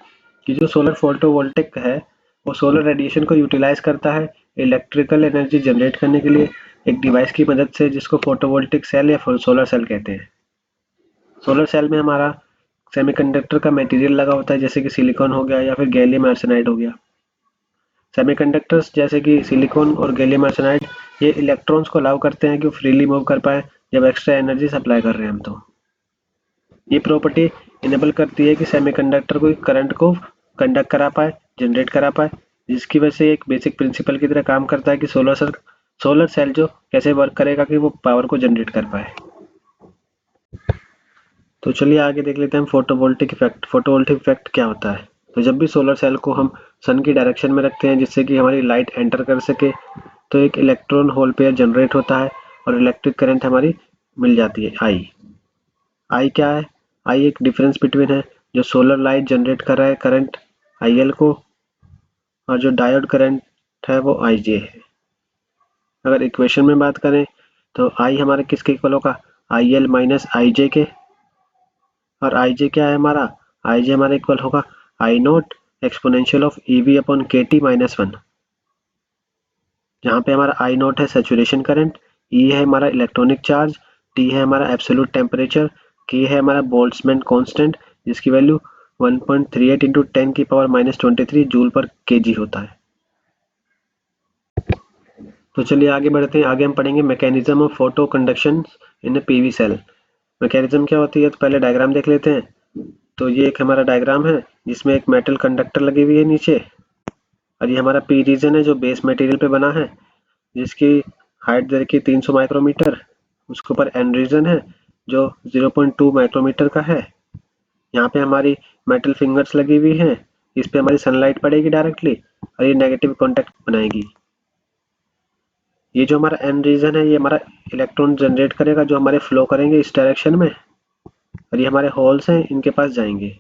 कि जो सोलर फोटोवोल्टिक है वो सोलर रेडिएशन को यूटिलाइज करता है इलेक्ट्रिकल एनर्जी जनरेट करने के लिए एक डिवाइस की मदद से, जिसको फोटोवोल्टिक सेल या सोलर सेल कहते हैं। सोलर सेल में हमारा सेमीकंडक्टर का मटेरियल लगा होता है, जैसे कि सिलिकॉन हो गया या फिर गैलियम आर्सेनाइड हो गया। सेमीकंडक्टर्स जैसे कि सिलिकॉन और गैलियम आर्सेनाइड ये इलेक्ट्रॉन्स को अलाउ करते हैं कि वो फ्रीली मूव कर पाए जब एक्स्ट्रा एनर्जी सप्लाई कर रहे हैं हम। तो ये प्रॉपर्टी इनेबल करती है कि सेमीकंडक्टर को करंट को कंडक्ट करा पाए, जनरेट करा पाए, जिसकी वजह से एक बेसिक प्रिंसिपल की तरह काम करता है कि सोलर सेल जो कैसे वर्क करेगा कि वो पावर को जनरेट कर पाए। तो चलिए आगे देख लेते हैं फोटोवोल्टिक इफेक्ट। फोटोवोल्टिक इफेक्ट क्या होता है। तो जब भी सोलर सेल को हम सन की डायरेक्शन में रखते हैं जिससे कि हमारी लाइट एंटर कर सके, तो एक इलेक्ट्रॉन होल पेयर जनरेट होता है और इलेक्ट्रिक करंट हमारी मिल जाती है आई। आई क्या है, आई एक डिफरेंस बिटवीन है जो सोलर लाइट जनरेट कर रहा है करंट आई एल को, और जो डायोड करंट है वो आई जे है। अगर इक्वेशन में बात करें तो आई हमारे किसके इक्वल होगा, आई एल माइनस आई जे के। और आई जे क्या है हमारा, आई जे हमारा इक्वल होगा I nought exponential of E V upon K T minus 1, जहाँ पे हमारा आई नोट है सेचुरेशन करंट, ई है हमारा इलेक्ट्रॉनिक चार्ज, टी है हमारा एब्सोल्यूट टेम्परेचर, के है हमारा बोल्ट्जमैन कांस्टेंट जिसकी वैल्यू 1.38 इंटू 10 की पावर माइनस 23 जूल पर केजी होता है। तो चलिए आगे बढ़ते हैं। आगे हम पढ़ेंगे mechanism of photo conduction in a PV cell. Mechanism क्या होती है, तो पहले डायग्राम देख लेते हैं। तो ये एक हमारा डायग्राम है जिसमें एक मेटल कंडक्टर लगी हुई है नीचे, और ये हमारा पी रीजन है जो बेस मटेरियल पे बना है, जिसकी हाइट दे रखी है 300 माइक्रोमीटर। उसके ऊपर एन रीजन है जो 0.2 माइक्रोमीटर का है। यहाँ पे हमारी मेटल फिंगर्स लगी हुई हैं, इस पे हमारी सनलाइट पड़ेगी डायरेक्टली और ये नेगेटिव कॉन्टेक्ट बनाएगी। ये जो हमारा एन रीजन है ये हमारा इलेक्ट्रॉन जनरेट करेगा जो हमारे फ्लो करेंगे इस डायरेक्शन में, और ये हमारे होल्स हैं इनके पास जाएंगे।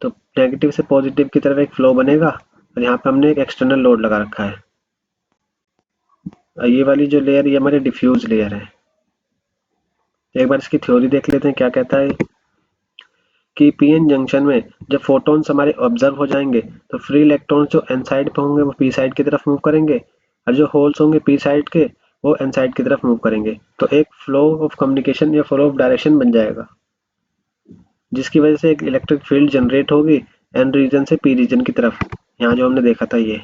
तो नेगेटिव से पॉजिटिव की तरफ एक फ्लो बनेगा, और यहाँ पे हमने एक एक्सटर्नल लोड लगा रखा है। और ये वाली जो लेयर ये हमारी डिफ्यूज लेयर है। एक बार इसकी थ्योरी देख लेते हैं क्या कहता है, कि पीएन जंक्शन में जब फोटॉन्स हमारे ऑब्जर्व हो जाएंगे तो फ्री इलेक्ट्रॉन्स जो एन साइड पे होंगे वो पी साइड की तरफ मूव करेंगे, और जो होल्स होंगे पी साइड के वो एन साइड की तरफ मूव करेंगे। तो एक फ्लो ऑफ कम्युनिकेशन या फ्लो ऑफ डायरेक्शन बन जाएगा, जिसकी वजह से एक इलेक्ट्रिक फील्ड जनरेट होगी एन रीजन से पी रीजन की तरफ, यहाँ जो हमने देखा था ये।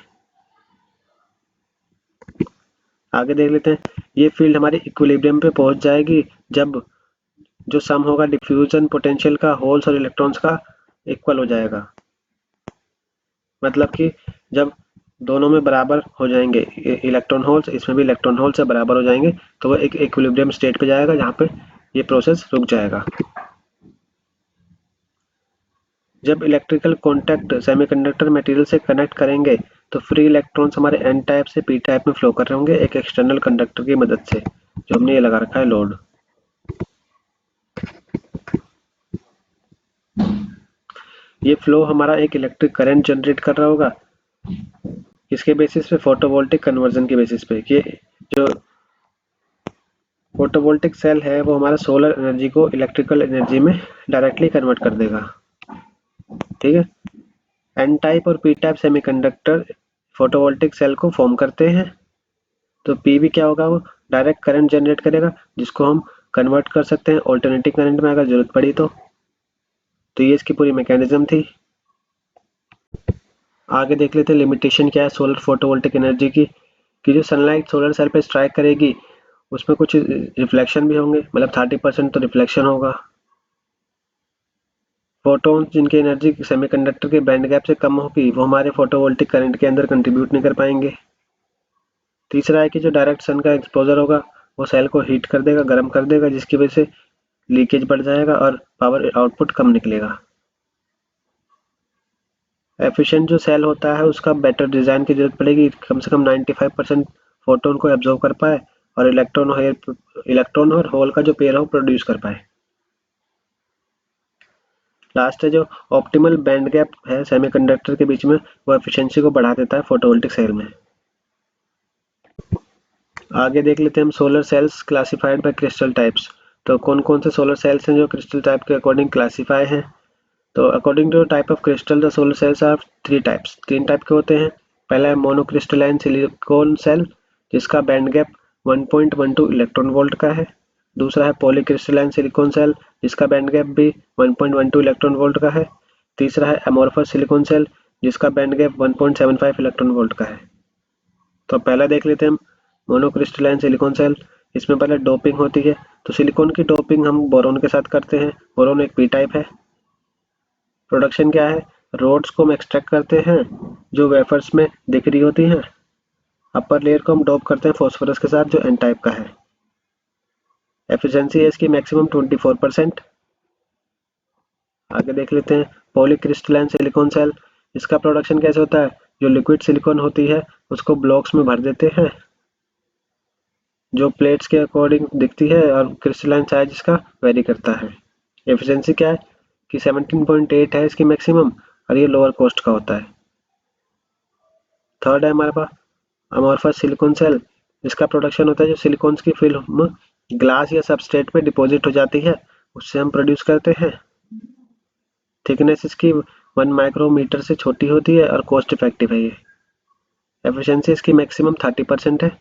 आगे देख लेते हैं। ये फील्ड हमारी इक्विलिब्रियम पे पहुंच जाएगी जब जो सम होगा डिफ्यूजन पोटेंशियल का होल्स और इलेक्ट्रॉन्स का इक्वल हो जाएगा। मतलब कि जब दोनों में बराबर हो जाएंगे इलेक्ट्रॉन होल्स, इसमें भी इलेक्ट्रॉन होल्स से बराबर हो जाएंगे, तो वो एक इक्विलिब्रियम स्टेट पे जाएगा जहाँ पे ये प्रोसेस रुक जाएगा। जब इलेक्ट्रिकल कॉन्टैक्ट सेमीकंडक्टर मटेरियल से कनेक्ट करेंगे तो फ्री इलेक्ट्रॉन्स हमारे एन टाइप से पी टाइप में फ्लो कर रहे होंगे एक एक्सटर्नल कंडक्टर की मदद से, जो हमने ये लगा रखा है लोड। ये फ्लो हमारा एक इलेक्ट्रिक करंट जनरेट कर रहा होगा, इसके बेसिस पे फोटोवोल्टिक कन्वर्जन के बेसिस पे। ये जो फोटोवोल्टिक सेल है वो हमारा सोलर एनर्जी को इलेक्ट्रिकल एनर्जी में डायरेक्टली कन्वर्ट कर देगा। ठीक है, एन टाइप और P type semiconductor photovoltaic cell को फॉर्म करते हैं। तो पी भी क्या होगा, वो डायरेक्ट करंट जनरेट करेगा जिसको हम कन्वर्ट कर सकते हैं ऑल्टरनेटिंग करंट में अगर जरूरत पड़ी तो ये इसकी पूरी मैकेनिज्म थी। आगे देख लेते हैं लिमिटेशन क्या है सोलर फोटोवोल्टिक एनर्जी की, कि जो सनलाइट सोलर सेल पे स्ट्राइक करेगी उसमें कुछ रिफ्लेक्शन भी होंगे, मतलब 30% तो रिफ्लेक्शन होगा। फोटॉन्स जिनकी एनर्जी सेमीकंडक्टर के बैंड गैप से कम होगी वो हमारे फोटोवोल्टिक करंट के अंदर कंट्रीब्यूट नहीं कर पाएंगे। तीसरा है कि जो डायरेक्ट सन का एक्सपोजर होगा वो सेल को हीट कर देगा, गर्म कर देगा, जिसकी वजह से लीकेज बढ़ जाएगा और पावर आउटपुट कम निकलेगा। एफिशिएंट जो सेल होता है उसका बेटर डिजाइन की जरूरत पड़ेगी, कम से कम 95% फोटोन को एब्जॉर्ब कर पाए और इलेक्ट्रॉन और होल का जो पेयर हो प्रोड्यूस कर पाए। लास्ट है जो ऑप्टिमल बैंड गैप है सेमीकंडक्टर के बीच में, वो एफिशिएंसी को बढ़ा देता है फोटोवोल्टिक सेल में। आगे देख लेते हैं हम solar cells classified by crystal types. तो कौन कौन से सोलर सेल्स हैं जो क्रिस्टल टाइप के अकॉर्डिंग क्लासिफाई हैं। तो according to type of crystal the solar cells are तीन टाइप के होते हैं। पहला है मोनोक्रिस्टलाइन सिलिकॉन सेल जिसका बैंड गैप 1.12 इलेक्ट्रॉन वोल्ट का है। दूसरा है पॉलीक्रिस्टलाइन सिलिकॉन सेल जिसका बैंड गैप भी 1.12 इलेक्ट्रॉन वोल्ट का है। तीसरा है अमोर्फस सिलिकॉन सेल जिसका बैंड गैप 1.75 इलेक्ट्रॉन वोल्ट का है। तो पहला देख लेते हैं हम मोनोक्रिस्टलाइन सिलिकॉन सेल। इसमें पहले डोपिंग होती है, तो सिलिकॉन की डोपिंग हम बोरोन के साथ करते हैं। बोरोन एक पी टाइप है। प्रोडक्शन क्या है, रोड्स को हम एक्सट्रैक्ट करते हैं जो वेफर्स में दिख रही होती हैं। अपर लेयर को हम डोप करते हैं फॉस्फोरस के साथ जो एन टाइप का है। एफिशिएंसी है इसकी मैक्सिमम 24%। आगे देख लेते हैं पॉलीक्रिस्टलाइन सिलिकॉन सेल। इसका प्रोडक्शन कैसे होता है, जो लिक्विड सिलिकॉन होती है उसको ब्लॉक्स में भर देते हैं जो प्लेट्स के अकॉर्डिंग दिखती है और क्रिस्टलाइन साइज इसका वेरी करता है। एफिशिएंसी क्या है कि 17.8 है इसकी मैक्सिमम और ये लोअर कॉस्ट का होता है। थर्ड है हमारे पास अमोर्फस सिलिकॉन सेल। इसका प्रोडक्शन होता है जो सिलिकॉन्स की फिल्म ग्लास या सबस्ट्रेट पे डिपॉजिट हो जाती है उससे हम प्रोड्यूस करते हैं। थिकनेस इसकी 1 माइक्रोमीटर से छोटी होती है और कॉस्ट इफेक्टिव है ये। एफिशिएंसी इसकी मैक्सिमम 30% है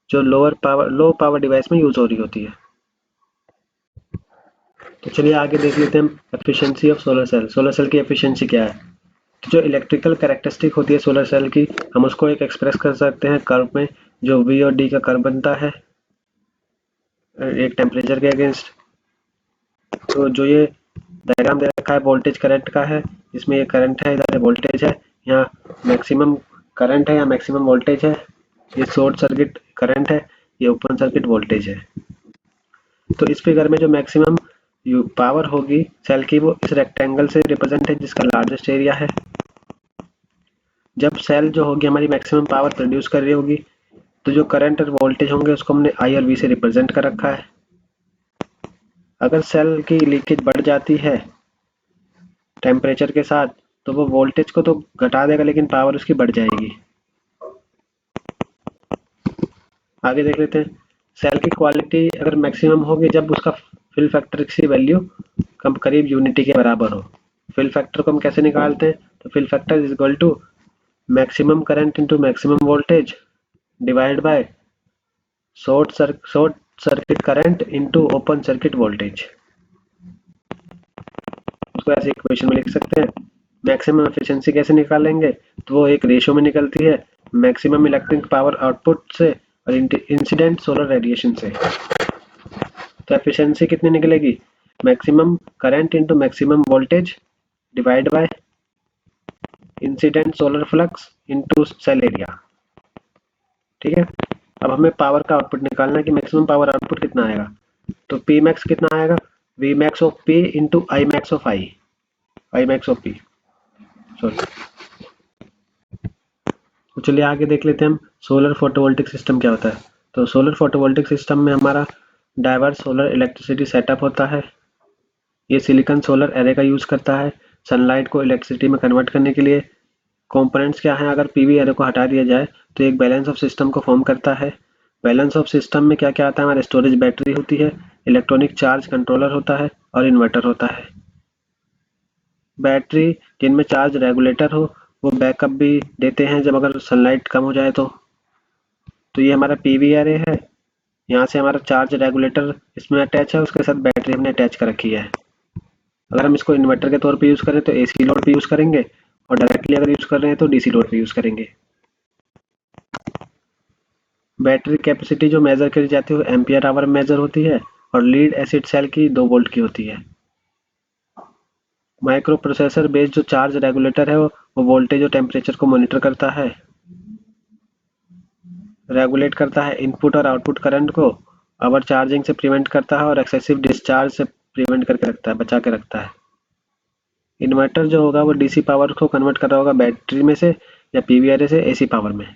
जो लो पावर डिवाइस में यूज हो रही होती है। तो चलिए आगे देख लेते हैं हम efficiency of solar cell. Solar cell की एफिशिएंसी क्या है, तो जो इलेक्ट्रिकल कैरेक्टरिस्टिक होती है सोलर सेल की हम उसको एक एक्सप्रेस कर सकते हैं कर्व में, जो V और D का कर्व बनता है एक टेम्परेचर के अगेंस्ट। तो जो ये डायग्राम दे रखा है वोल्टेज करंट का है, इसमें ये करंट है, इधर वोल्टेज है, यहाँ मैक्सिमम करंट है या मैक्सिमम वोल्टेज है, ये शॉर्ट सर्किट करंट है, ये ओपन सर्किट वोल्टेज है। तो इस फिगर में जो मैक्सिमम पावर होगी सेल की वो इस रेक्टेंगल से रिप्रेजेंट है जिसका लार्जेस्ट एरिया है। जब सेल जो होगी हमारी मैक्सिमम पावर प्रोड्यूस कर रही होगी तो जो करंट और वोल्टेज होंगे उसको हमने आई और वी से रिप्रेजेंट कर रखा है। अगर सेल की लीकेज बढ़ जाती है टेम्परेचर के साथ तो वो वोल्टेज को तो घटा देगा लेकिन पावर उसकी बढ़ जाएगी। आगे देख लेते हैं सेल की क्वालिटी अगर मैक्सिमम होगी जब उसका फिल फैक्टर की वैल्यू कम करीब यूनिटी के बराबर हो। फिल फैक्टर को हम कैसे निकालते हैं, तो fill factor is equal to maximum current into maximum voltage divide by short circuit current into open circuit voltage. उसको ऐसे इक्वेशन में लिख सकते हैं। मैक्सिमम एफिशिएंसी कैसे निकालेंगे, तो वो एक रेशियो में निकलती है मैक्सिमम इलेक्ट्रिक पावर आउटपुट से और इंसिडेंट सोलर रेडिएशन से। तो एफिशिएंसी कितनी निकलेगी, maximum current into maximum voltage divide by incident solar flux into cell area. ठीक है, अब हमें पावर का आउटपुट निकालना है कि मैक्सिमम पावर आउटपुट कितना आएगा। तो पी मैक्स कितना आएगा, V max of P into I max of I max of P sorry. तो चलिए आगे देख लेते हैं हम सोलर फोटोवोल्टिक सिस्टम क्या होता है। तो सोलर फोटोवोल्टिक सिस्टम में हमारा डाइवर्स सोलर इलेक्ट्रिसिटी सेटअप होता है। ये सिलिकॉन सोलर एरे का यूज करता है सनलाइट को इलेक्ट्रिसिटी में कन्वर्ट करने के लिए। कंपोनेंट्स क्या हैं, अगर पीवी एरे को हटा दिया जाए तो एक बैलेंस ऑफ सिस्टम को फॉर्म करता है। बैलेंस ऑफ सिस्टम में क्या क्या आता है, हमारे स्टोरेज बैटरी होती है, इलेक्ट्रॉनिक चार्ज कंट्रोलर होता है और इन्वर्टर होता है। बैटरी जिनमें चार्ज रेगुलेटर हो वो बैकअप भी देते हैं जब अगर सनलाइट कम हो जाए तो ये हमारा पीवी एरे है। यहाँ से हमारा चार्ज रेगुलेटर इसमें अटैच है, उसके साथ बैटरी हमने अटैच कर रखी है। अगर हम इसको इन्वर्टर के तौर पे यूज़ करें तो एसी लोड पे यूज़ करेंगे, और डायरेक्टली अगर यूज़ कर रहे हैं तो डीसी लोड पे यूज़ करेंगे। बैटरी कैपेसिटी जो मेजर करी जाती है वो एम्पियर आवर मेजर होती है, और लीड एसिड सेल की 2 वोल्ट की होती है। माइक्रो प्रोसेसर बेस्ड जो चार्ज रेगुलेटर है वो वोल्टेज और टेम्परेचर को मॉनिटर करता है, रेगुलेट करता है इनपुट और आउटपुट करंट को, ओवर चार्जिंग से प्रिवेंट करता है और एक्सेसिव डिस्चार्ज से प्रिवेंट करके रखता है, बचा के रखता है। इन्वर्टर जो होगा वो डीसी पावर को कन्वर्ट कर रहा होगा बैटरी में से या पीवी एरे से एसी पावर में,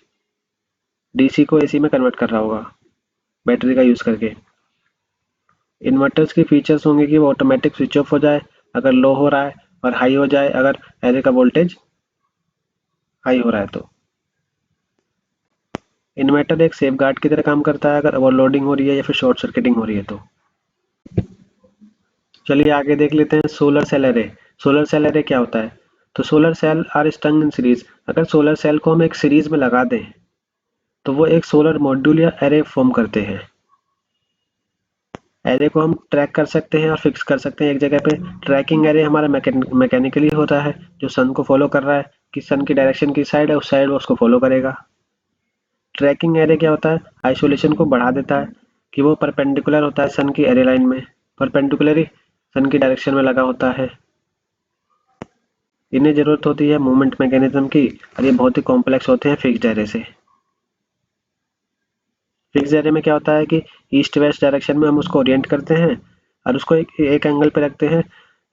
डीसी को एसी में कन्वर्ट कर रहा होगा बैटरी का यूज़ करके। इन्वर्टर्स के फीचर्स होंगे कि वो ऑटोमेटिक स्विच ऑफ हो जाए अगर लो हो रहा है, और हाई हो जाए अगर एरे का वोल्टेज हाई हो रहा है तो। इन्वर्टर एक सेफ गार्ड की तरह काम करता है अगर ओवरलोडिंग हो रही है या फिर शॉर्ट सर्किटिंग हो रही है तो। चलिए आगे देख लेते हैं solar cell array. Solar cell array क्या होता है? तो solar cell are strung in series. अगर सोलर सेल को हम एक सीरीज में लगा दें तो वो एक सोलर मॉड्यूल या एरे फॉर्म करते हैं। एरे को हम ट्रैक कर सकते हैं और फिक्स कर सकते हैं एक जगह पे। ट्रैकिंग एरे हमारा मैकेनिकली होता है, जो सन को फॉलो कर रहा है कि सन की डायरेक्शन की साइड है उस साइड वो उसको फॉलो करेगा। ट्रैकिंग एरे क्या होता है? आइसोलेशन को बढ़ा देता है कि वो परपेंडिकुलर होता है सन की एरे लाइन में, परपेंडिकुलरली सन की डायरेक्शन में लगा होता है। इन्हें जरूरत होती है मूवमेंट मैकेनिज्म की, और ये बहुत ही कॉम्प्लेक्स होते हैं फिक्स्ड एरे से। फिक्स्ड एरे में क्या होता है कि ईस्ट वेस्ट डायरेक्शन में हम उसको ओरिएंट करते हैं और उसको एक एंगल पे रखते हैं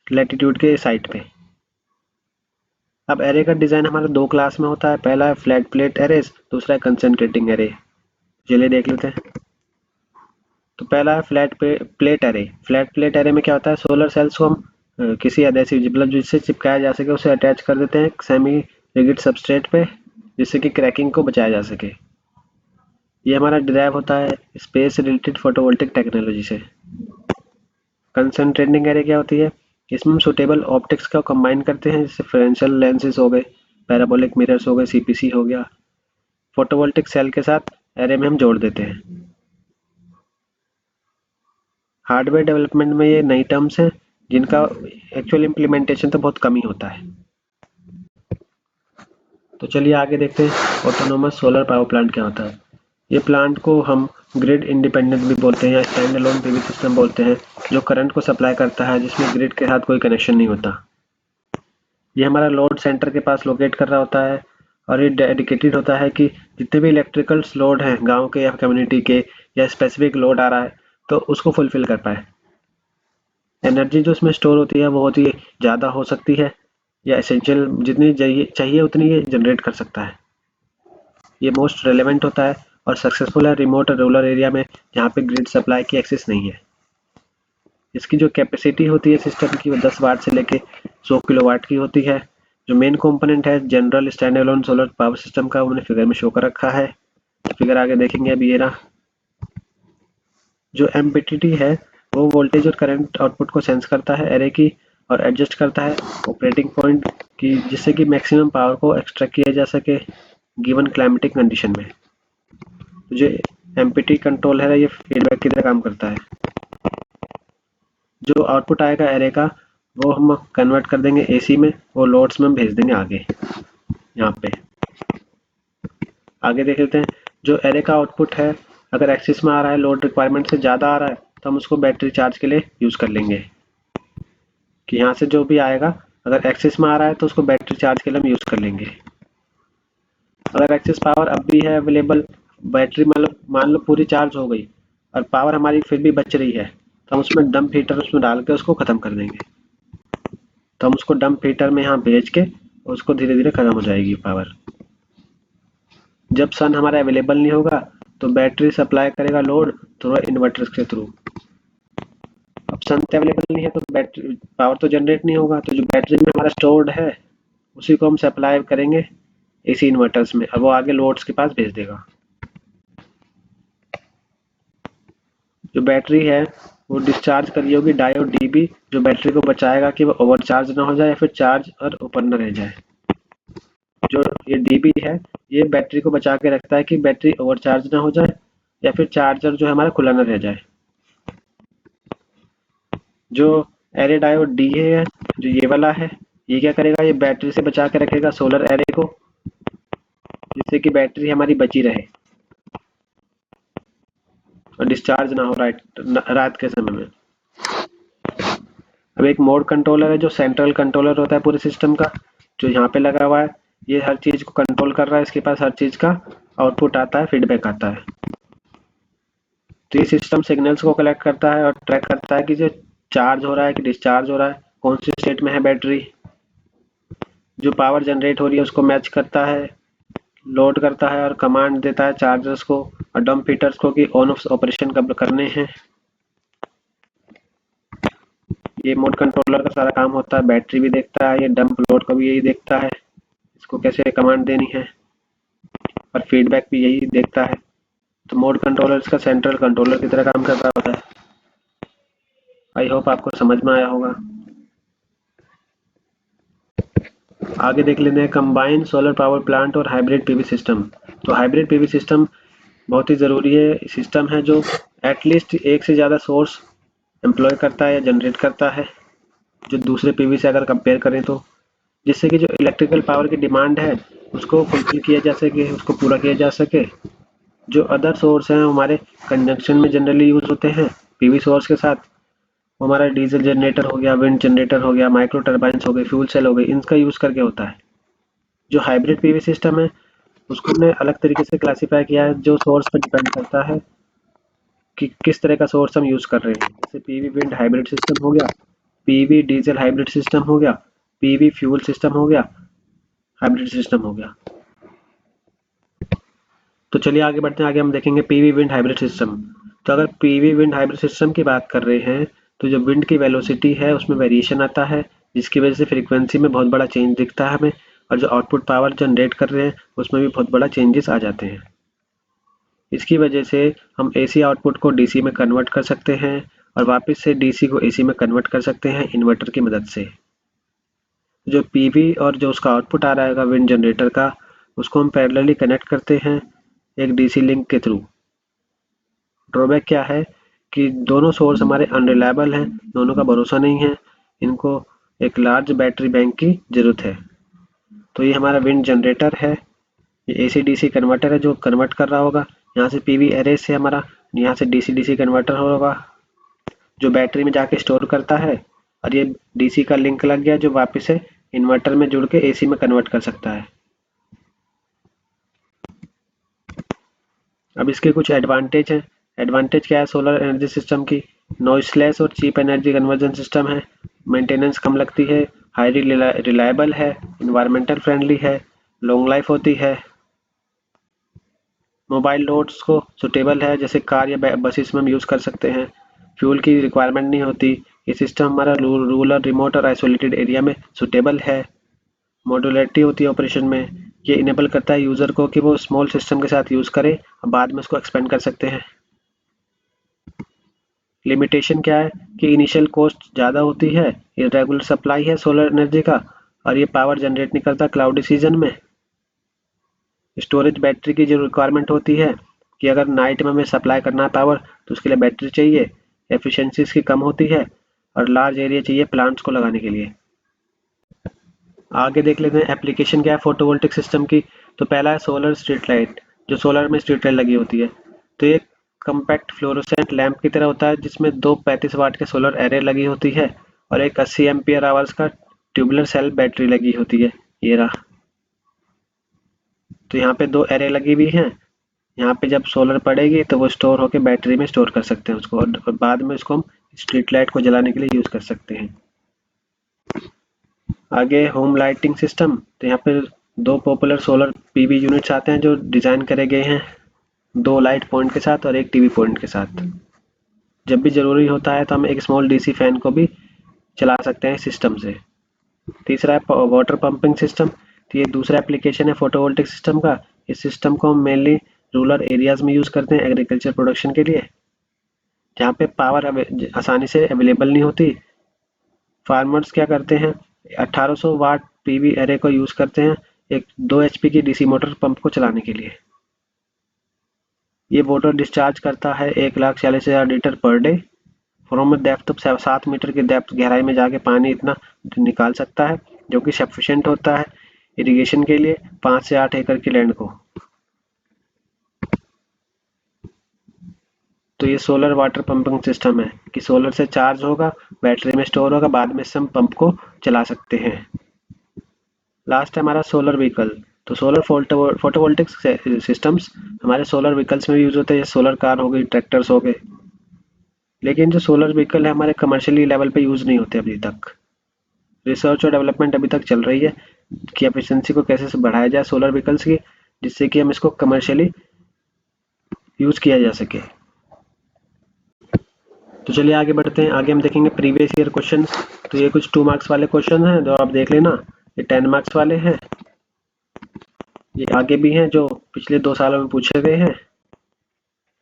लैटिट्यूड के साइड पे। अब एरे का डिजाइन हमारा 2 क्लास में होता है, पहला है फ्लैट प्लेट एरेज, दूसरा है कंसंट्रेटिंग एरे। चलिए देख लेते हैं। तो पहला है flat plate array. Flat plate array में क्या होता है, सोलर सेल्स को हम किसी एडेसिव मतलब जिससे चिपकाया जा सके उसे अटैच कर देते हैं सेमी रिजिड सबस्ट्रेट पे, जिससे कि क्रैकिंग को बचाया जा सके। ये हमारा डिराइव होता है स्पेस रिलेटेड फोटोवोल्टिक टेक्नोलॉजी से। कंसंट्रेटिंग एरे क्या होती है? इसमें हम सुटेबल ऑप्टिक्स का कंबाइन करते हैं, जैसे फ्रेंशियल लेंसेज हो गए, पैराबोलिक मिरर्स हो गए, सीपीसी हो गया, फोटोवोल्टिक सेल के साथ एरे में हम जोड़ देते हैं। हार्डवेयर डेवलपमेंट में ये नई टर्म्स हैं जिनका एक्चुअल इम्प्लीमेंटेशन तो बहुत कम ही होता है। तो चलिए आगे देखते हैं ऑटोनोमस सोलर पावर प्लांट क्या होता है। ये प्लांट को हम ग्रिड इंडिपेंडेंट भी बोलते हैं या स्टैंड अलोन पीवी सिस्टम बोलते हैं, जो करंट को सप्लाई करता है जिसमें ग्रिड के साथ कोई कनेक्शन नहीं होता। ये हमारा लोड सेंटर के पास लोकेट कर रहा होता है, और ये डेडिकेटेड होता है कि जितने भी इलेक्ट्रिकल लोड हैं गांव के या कम्युनिटी के, या स्पेसिफिक लोड आ रहा है तो उसको फुलफिल कर पाए। एनर्जी जो इसमें स्टोर होती है वो बहुत ही ज़्यादा हो सकती है, या एसेंशियल जितनी चाहिए उतनी ये जनरेट कर सकता है। ये मोस्ट रेलेवेंट होता है और सक्सेसफुल है रिमोट और रूरल एरिया में जहाँ पे ग्रिड सप्लाई की एक्सेस नहीं है। इसकी जो कैपेसिटी होती है सिस्टम की वो 10 वाट से लेके 100 किलोवाट की होती है। जो मेन कंपोनेंट है general stand alone solar power system का, उन्हें फिगर में शो कर रखा है। फिगर आगे देखेंगे अभी ये रहा। जो एमपीटीटी है वो वोल्टेज और करंट आउटपुट को सेंस करता है एरे की, और एडजस्ट करता है ऑपरेटिंग पॉइंट की, जिससे कि मैक्सिमम पावर को एक्सट्रैक्ट किया जा सके गिवन क्लाइमेटिक कंडीशन में। तो जो एमपीटी कंट्रोल है ये फीडबैक की तरह काम करता है। जो आउटपुट आएगा एरे का वो हम कन्वर्ट कर देंगे एसी में, वो लोड्स में हम भेज देंगे आगे। यहाँ पे आगे देख लेते हैं। जो एरे का आउटपुट है अगर एक्सिस में आ रहा है, लोड रिक्वायरमेंट से ज़्यादा आ रहा है तो हम उसको बैटरी चार्ज के लिए यूज़ कर लेंगे, कि यहाँ से जो भी आएगा अगर एक्सिस में आ रहा है तो उसको बैटरी चार्ज के लिए हम यूज़ कर लेंगे। अगर एक्सेस पावर अब भी है अवेलेबल, बैटरी मतलब मान लो पूरी चार्ज हो गई और पावर हमारी फिर भी बच रही है, तो हम उसमें डंप हीटर उसमें डाल के उसको ख़त्म कर देंगे। तो हम उसको डंप हीटर में यहाँ भेज के उसको धीरे धीरे ख़त्म हो जाएगी पावर। जब सन हमारा अवेलेबल नहीं होगा तो बैटरी सप्लाई करेगा लोड थ्रू इन्वर्टर के थ्रू। अब सन अवेलेबल नहीं है तो बैटरी पावर तो जनरेट नहीं होगा, तो जो बैटरी में हमारा स्टोर्ड है उसी को हम सप्लाई करेंगे एसी इन्वर्टर्स में, और वो आगे लोड्स के पास भेज देगा। जो बैटरी है वो डिस्चार्ज करी होगी डायोड डीबी, जो बैटरी को बचाएगा कि वो ओवरचार्ज ना हो जाए या फिर चार्ज और ऊपर न रह जाए। जो ये डीबी है ये बैटरी को बचा के रखता है कि बैटरी ओवरचार्ज ना हो जाए या फिर चार्जर जो है हमारा खुला ना रह जाए। जो एरे डायोड डी है जो ये वाला है, ये क्या करेगा, ये बैटरी से बचा के रखेगा सोलर एरे को, जिससे कि बैटरी हमारी बची रहे और डिस्चार्ज ना हो रात के समय में। अब एक मोड कंट्रोलर है जो सेंट्रल कंट्रोलर होता है पूरे सिस्टम का, जो यहाँ पे लगा हुआ है। ये हर चीज को कंट्रोल कर रहा है, इसके पास हर चीज का आउटपुट आता है, फीडबैक आता है। तो ये सिस्टम सिग्नल्स को कलेक्ट करता है और ट्रैक करता है कि जो चार्ज हो रहा है कि डिस्चार्ज हो रहा है, कौन सी स्टेट में है बैटरी। जो पावर जनरेट हो रही है उसको मैच करता है, लोड करता है और कमांड देता है चार्जर्स को और डंप हीटर्स को कि ऑन ऑफ ऑपरेशन कब करने हैं। ये मोड कंट्रोलर का सारा काम होता है। बैटरी भी देखता है, ये डंप लोड को भी यही देखता है, इसको कैसे कमांड देनी है, और फीडबैक भी यही देखता है। तो मोड कंट्रोलर इसका सेंट्रल कंट्रोलर की तरह काम कर रहा होता है। आई होप आपको समझ में आया होगा। आगे देख लेते हैं कंबाइन सोलर पावर प्लांट और हाइब्रिड पीवी सिस्टम। तो हाइब्रिड पीवी सिस्टम बहुत ही ज़रूरी है, सिस्टम है जो एटलीस्ट एक से ज़्यादा सोर्स एम्प्लॉय करता है या जनरेट करता है, जो दूसरे पीवी से अगर कंपेयर करें तो, जिससे कि जो इलेक्ट्रिकल पावर की डिमांड है उसको फुलफिल किया जा सके, उसको पूरा किया जा सके। जो अदर सोर्स हैं हमारे कंजंक्शन में जनरली यूज होते हैं पीवी सोर्स के साथ, हमारा डीजल जनरेटर हो गया, विंड जनरेटर हो गया, माइक्रो टर्बाइंस हो गए, फ्यूल सेल हो गए, इनका यूज करके होता है। जो हाइब्रिड पीवी सिस्टम है उसको हमने अलग तरीके से क्लासीफाई किया है, जो सोर्स पर डिपेंड करता है कि किस तरह का सोर्स हम यूज कर रहे हैं। जैसे पीवी विंड हाइब्रिड सिस्टम हो गया, पीवी डीजल हाइब्रिड सिस्टम हो गया, पीवी फ्यूल सिस्टम हो गया, हाइब्रिड सिस्टम हो गया। तो चलिए आगे बढ़ते हैं, आगे हम देखेंगे पीवी विंड हाइब्रिड सिस्टम। तो अगर पीवी विंड हाइब्रिड सिस्टम की बात कर रहे हैं तो जो विंड की वेलोसिटी है उसमें वेरिएशन आता है, जिसकी वजह से फ्रीक्वेंसी में बहुत बड़ा चेंज दिखता है हमें, और जो आउटपुट पावर जनरेट कर रहे हैं उसमें भी बहुत बड़ा चेंजेस आ जाते हैं। इसकी वजह से हम एसी आउटपुट को डीसी में कन्वर्ट कर सकते हैं और वापस से डीसी को एसी में कन्वर्ट कर सकते हैं इन्वर्टर की मदद से। जो पीवी और जो उसका आउटपुट आ रहा है विंड जनरेटर का, उसको हम पैरेलली कनेक्ट करते हैं एक डीसी लिंक के थ्रू। ड्रॉबैक क्या है कि दोनों सोर्स हमारे अनरिलायबल हैं, दोनों का भरोसा नहीं है, इनको एक लार्ज बैटरी बैंक की ज़रूरत है। तो ये हमारा विंड जनरेटर है, ये एसी डीसी कन्वर्टर है जो कन्वर्ट कर रहा होगा, यहाँ से पीवी एरे से हमारा यहाँ से डीसी डीसी कन्वर्टर होगा जो बैटरी में जाके स्टोर करता है, और ये डीसी का लिंक लग गया जो वापस से इन्वर्टर में जुड़ के एसी में कन्वर्ट कर सकता है। अब इसके कुछ एडवांटेज हैं। एडवांटेज क्या है सोलर एनर्जी सिस्टम की? नॉइसलेस और चीप एनर्जी कन्वर्जन सिस्टम है, मेंटेनेंस कम लगती है, हाईली रिलायबल है, इन्वायरमेंटल फ्रेंडली है, लॉन्ग लाइफ होती है, मोबाइल लोड्स को सुटेबल है, जैसे कार या बसेस में हम यूज़ कर सकते हैं, फ्यूल की रिक्वायरमेंट नहीं होती, ये सिस्टम हमारा रूरल रिमोट और आइसोलेटेड एरिया में सुटेबल है, मॉड्यूलरिटी होती है ऑपरेशन में, ये इनेबल करता है यूज़र को कि वो स्मॉल सिस्टम के साथ यूज़ करे और बाद में उसको एक्सपेंड कर सकते हैं। लिमिटेशन क्या है कि इनिशियल कॉस्ट ज़्यादा होती है, इरेगुलर सप्लाई है सोलर एनर्जी का, और ये पावर जनरेट नहीं करता क्लाउडी सीजन में। स्टोरेज बैटरी की जो रिक्वायरमेंट होती है कि अगर नाइट में हमें सप्लाई करना है पावर तो उसके लिए बैटरी चाहिए, एफिशिएंसी इसकी कम होती है, और लार्ज एरिया चाहिए प्लांट्स को लगाने के लिए। आगे देख लेते हैं एप्लीकेशन क्या है फोटोवोल्टिक सिस्टम की। तो पहला है सोलर स्ट्रीट लाइट, जो सोलर में स्ट्रीट लाइट लगी होती है। तो ये कम्पैक्ट फ्लोरोसेंट लैंप की तरह होता है जिसमें दो 35 वाट के सोलर एरे लगी होती है और एक 80 एम्पियर आवर्स का ट्यूबुलर सेल बैटरी लगी होती है। ये रहा। तो यहाँ पे दो एरे लगी हुई हैं, यहाँ पे जब सोलर पड़ेगी तो वो स्टोर होकर बैटरी में स्टोर कर सकते हैं उसको, और बाद में उसको हम स्ट्रीट लाइट को जलाने के लिए यूज कर सकते हैं। आगे होम लाइटिंग सिस्टम। तो यहाँ पे दो पॉपुलर सोलर पीवी यूनिट्स आते हैं जो डिजाइन करे गए हैं दो लाइट पॉइंट के साथ और एक टीवी पॉइंट के साथ। जब भी जरूरी होता है तो हम एक स्मॉल डीसी फैन को भी चला सकते हैं सिस्टम से। तीसरा है वाटर पंपिंग सिस्टम। तो ये दूसरा एप्लीकेशन है फोटोवोल्टिक सिस्टम का। इस सिस्टम को हम मेनली रूरल एरियाज में यूज करते हैं एग्रीकल्चर प्रोडक्शन के लिए। जहाँ पे पावर आसानी से अवेलेबल नहीं होती, फार्मर्स क्या करते हैं 1800 वाट पीवी एरे को यूज करते हैं एक 2 एचपी की डीसी मोटर पंप को चलाने के लिए। ये मोटर डिस्चार्ज करता है 1,40,000 litre per day from depth of 7 metre की डेप्थ गहराई में जाके पानी इतना निकाल सकता है, जो कि सफिशिएंट होता है इरिगेशन के लिए 5 से 8 एकड़ की लैंड को। तो ये सोलर वाटर पंपिंग सिस्टम है कि सोलर से चार्ज होगा, बैटरी में स्टोर होगा, बाद में से हम पंप को चला सकते हैं। लास्ट है हमारा सोलर व्हीकल। तो सोलर फोटोवोल्टिक सिस्टम्स हमारे सोलर व्हीकल्स में भी यूज होते हैं, सोलर कार हो गई, ट्रैक्टर्स हो गए। लेकिन जो सोलर व्हीकल है हमारे कमर्शियली लेवल पे यूज नहीं होते अभी तक। रिसर्च और डेवलपमेंट अभी तक चल रही है कि एफिशिएंसी को कैसे से बढ़ाया जाए सोलर व्हीकल्स की, जिससे कि हम इसको कमर्शियली यूज किया जा सके। तो चलिए आगे बढ़ते हैं। आगे हम देखेंगे प्रीवियस ईयर क्वेश्चन। तो ये कुछ 2 मार्क्स वाले क्वेश्चन हैं जो आप देख लेना। ये 10 मार्क्स वाले हैं। ये आगे भी हैं जो पिछले 2 सालों में पूछे गए हैं,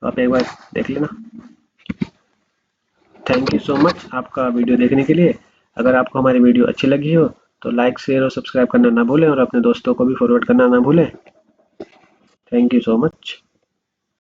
आप एक बार देख लेना। थैंक यू सो मच आपका वीडियो देखने के लिए। अगर आपको हमारी वीडियो अच्छी लगी हो तो लाइक, शेयर और सब्सक्राइब करना ना भूलें और अपने दोस्तों को भी फॉरवर्ड करना ना भूलें। Thank you so much.